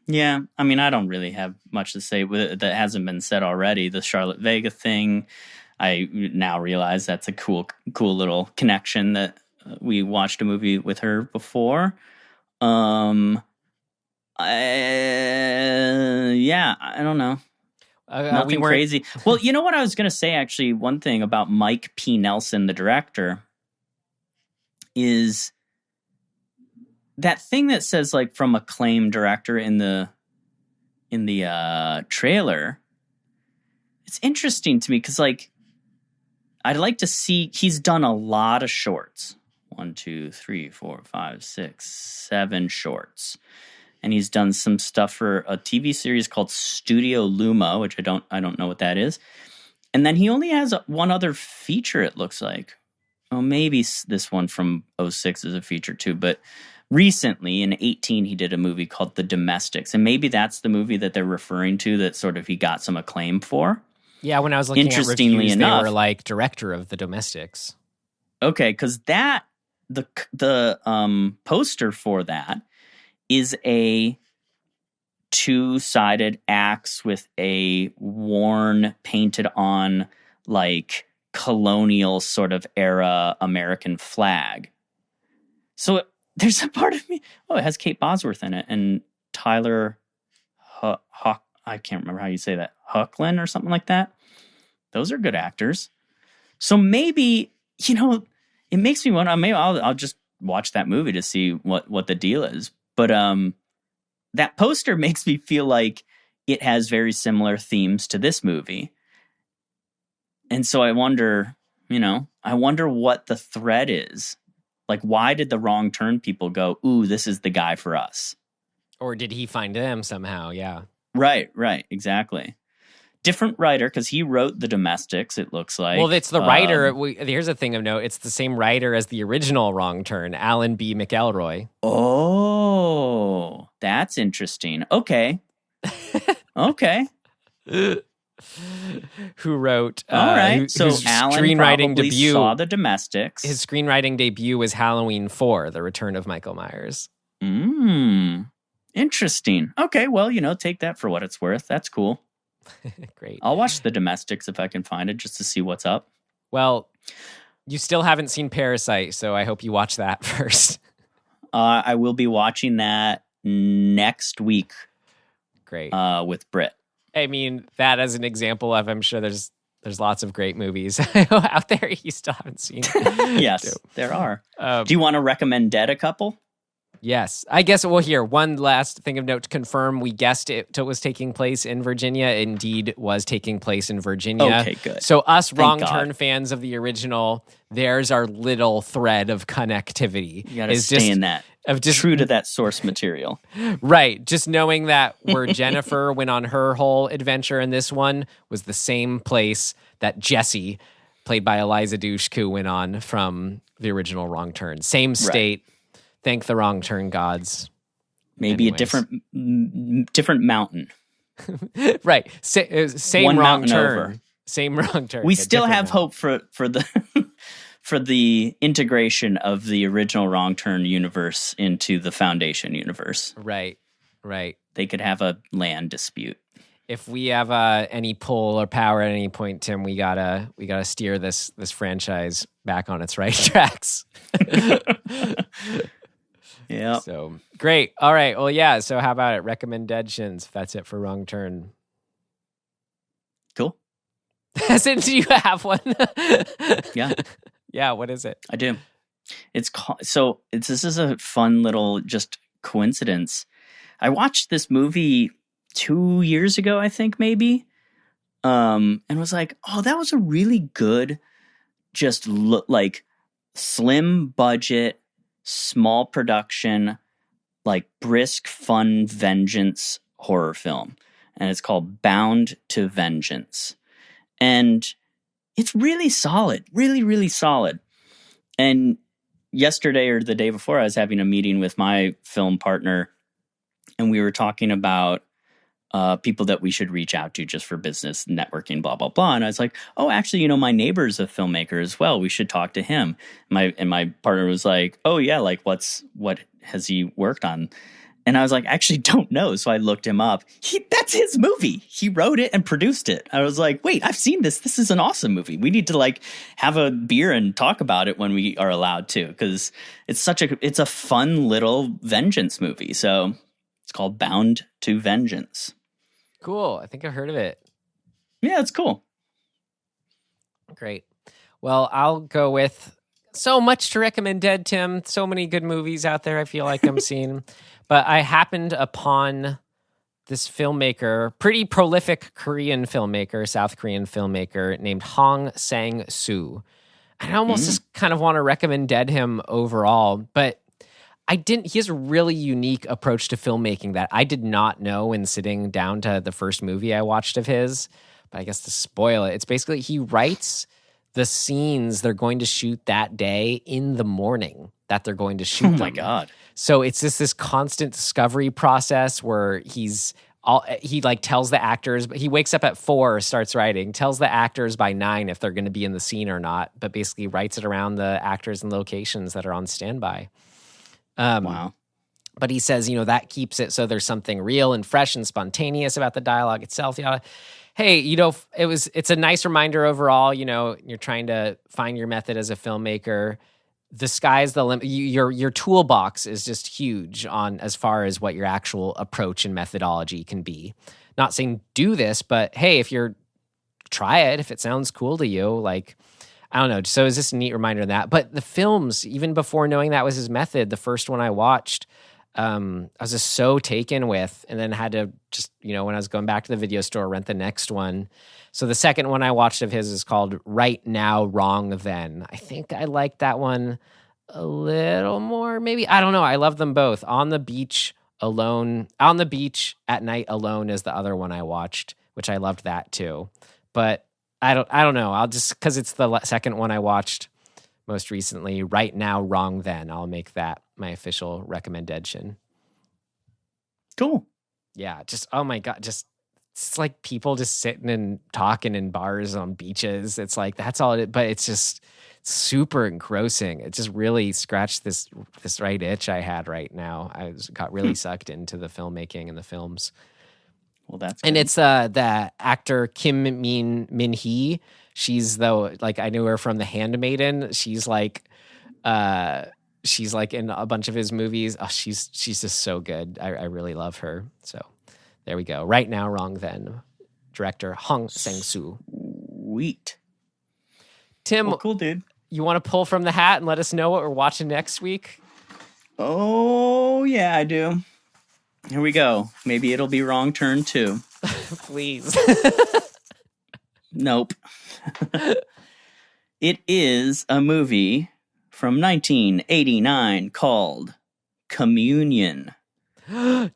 Yeah, I mean, I don't really have much to say with it that hasn't been said already. The Charlotte Vega thing, I now realize that's a cool little connection that we watched a movie with her before. I don't know. Nothing crazy. Well, you know what I was going to say, actually, one thing about Mike P. Nelson, the director, is that thing that says, like, from acclaimed director in the trailer. It's interesting to me because, like, I'd like to see, he's done a lot of shorts. 1, 2, 3, 4, 5, 6, 7 shorts. And he's done some stuff for a TV series called Studio Luma, which I don't know what that is. And then he only has one other feature, it looks like. Oh, maybe this one from 2006 is a feature too. But recently, in 2018, he did a movie called The Domestics. And maybe that's the movie that they're referring to that sort of he got some acclaim for. Yeah, when I was looking at reviews, they were like director of The Domestics. Okay, because the poster for that is a 2-sided axe with a worn, painted on, like, colonial sort of era American flag. So there's a part of me, it has Kate Bosworth in it, and Tyler I can't remember how you say that, Hoechlin or something like that. Those are good actors. So maybe, it makes me wonder, maybe I'll just watch that movie to see what the deal is. But that poster makes me feel like it has very similar themes to this movie. And so I wonder what the thread is. Like, why did the Wrong Turn people go, ooh, this is the guy for us? Or did he find them somehow? Yeah. Right, exactly. different writer, because he wrote The Domestics, it looks like. Well, it's the writer. Here's a thing of note. It's the same writer as the original Wrong Turn, Alan B. McElroy. Oh, that's interesting. Okay. Okay. Who wrote... All right. So whose Alan screenwriting probably debut, saw The Domestics. His screenwriting debut was Halloween 4, The Return of Michael Myers. Interesting. Okay, well, take that for what it's worth. That's cool. Great. I'll watch The Domestics if I can find it, just to see what's up. Well, you still haven't seen Parasite, so I hope you watch that first. I will be watching that next week. Great. With Britt. I mean, that as an example of, I'm sure there's lots of great movies out there you still haven't seen. Yes, there are. Do you want to recommend Dead a couple? Yes. I guess we'll hear one last thing of note to confirm. We guessed it was taking place in Virginia. It indeed was taking place in Virginia. Okay, good. So us Thank Wrong God. Turn fans of the original, there's our little thread of connectivity. You got to stay in that. Of just true to that source material. Right. Just knowing that where Jennifer went on her whole adventure in this one was the same place that Jessie, played by Eliza Dushku, went on from the original Wrong Turn. Same state. Right. Thank the Wrong Turn gods. Maybe Anyways. a different mountain. Right. Same One Wrong mountain Turn. over. Same Wrong Turn. We still have mountain. hope for the for the integration of the original Wrong Turn universe into the Foundation universe. Right. They could have a land dispute. If we have any pull or power at any point, Tim, we gotta steer this franchise back on its right tracks. Yeah. So great. All right. Well, yeah. So how about it? RecommenDEADtions. That's it for Wrong Turn. Cool. Since you have one. Yeah. Yeah. What is it? I do. This is a fun little just coincidence. I watched this movie 2 years ago, I think maybe, and was like, oh, that was a really good, just like slim budget, small production, like brisk, fun vengeance horror film. And it's called Bound to Vengeance. And it's really solid, really, really solid. And yesterday or the day before, I was having a meeting with my film partner, and we were talking about people that we should reach out to just for business networking, blah, blah, blah. And I was like, oh, actually, my neighbor's a filmmaker as well. We should talk to him. My partner was like, oh, yeah, like what has he worked on? And I was like, actually don't know. So I looked him up. That's his movie. He wrote it and produced it. I was like, wait, I've seen this. This is an awesome movie. We need to have a beer and talk about it when we are allowed to, because it's a fun little vengeance movie. So it's called Bound to Vengeance. Cool. I think I've heard of it. Yeah, it's cool. Great. Well, I'll go with so much to recommend, Tim. So many good movies out there I feel like I'm seeing. But I happened upon this filmmaker, pretty prolific Korean filmmaker, South Korean filmmaker named Hong Sang-soo. I almost just kind of want to recommend him overall, but he has a really unique approach to filmmaking that I did not know when sitting down to the first movie I watched of his. But I guess to spoil it, it's basically he writes the scenes they're going to shoot that day in the morning that they're going to shoot them. Oh my God. So it's just this constant discovery process where he tells the actors, but he wakes up at 4, starts writing, tells the actors by 9 if they're going to be in the scene or not, but basically writes it around the actors and locations that are on standby. Wow. But he says, that keeps it so there's something real and fresh and spontaneous about the dialogue itself. Hey, it's a nice reminder overall, you're trying to find your method as a filmmaker. The sky's the limit. Your toolbox is just huge on as far as what your actual approach and methodology can be. Not saying do this, but hey, try it. If it sounds cool to you, I don't know. So it's just a neat reminder of that. But the films, even before knowing that was his method, the first one I watched, I was just so taken with, and then had to just, when I was going back to the video store, rent the next one. So the second one I watched of his is called Right Now, Wrong Then. I think I liked that one a little more, maybe. I don't know. I love them both. On the Beach at Night Alone is the other one I watched, which I loved that too. But I don't know. I'll just, because it's the second one I watched most recently. Right Now, Wrong Then. I'll make that my official recommendation. Cool. Yeah, just, oh my God, just, it's like people just sitting and talking in bars on beaches. It's like, that's all it, but it's just super engrossing. It just really scratched this right itch I had right now. I got really sucked into the filmmaking and the films. Well, that's and good. it's the actor Kim Min Hee. She's I knew her from The Handmaiden. She's like in a bunch of his movies. Oh, she's just so good. I really love her. So there we go. Right Now, Wrong Then. Director Hong Sang-soo. Sweet. Tim, well, cool, dude. You want to pull from the hat and let us know what we're watching next week? Oh, yeah, I do. Here we go. Maybe it'll be Wrong Turn 2. Please. Nope. It is a movie from 1989 called Communion.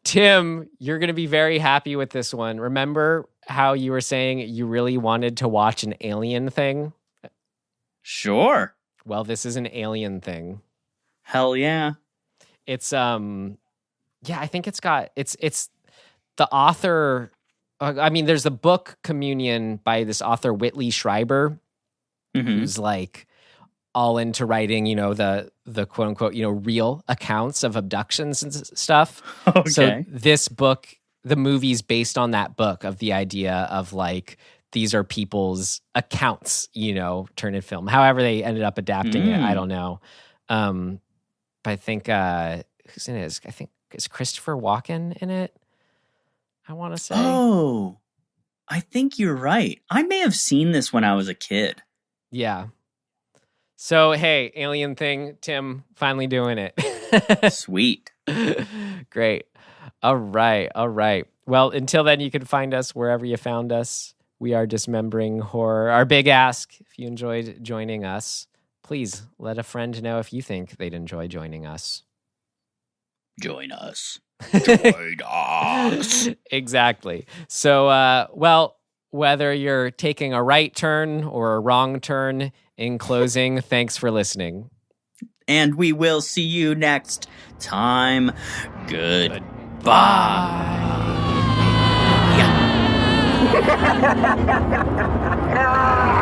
Tim, you're going to be very happy with this one. Remember how you were saying you really wanted to watch an alien thing? Sure. Well, this is an alien thing. Hell yeah. It's I think it's the author. I mean, there's a book Communion by this author Whitley Schreiber, who's like all into writing, the quote unquote, real accounts of abductions and stuff. Okay. So this book, the movie's based on that book of the idea of like, these are people's accounts, turned in film. However they ended up adapting it, I don't know. But I think who's in it? I think is Christopher Walken in it? I want to say. Oh, I think you're right. I may have seen this when I was a kid. Yeah. So, hey, alien thing, Tim, finally doing it. Sweet. Great. All right. Well, until then, you can find us wherever you found us. We are Dismembering Horror. Our big ask, if you enjoyed joining us, please let a friend know if you think they'd enjoy joining us. Join us. Join us. Exactly. So, whether you're taking a right turn or a wrong turn, in closing, thanks for listening. And we will see you next time. Goodbye. Bye.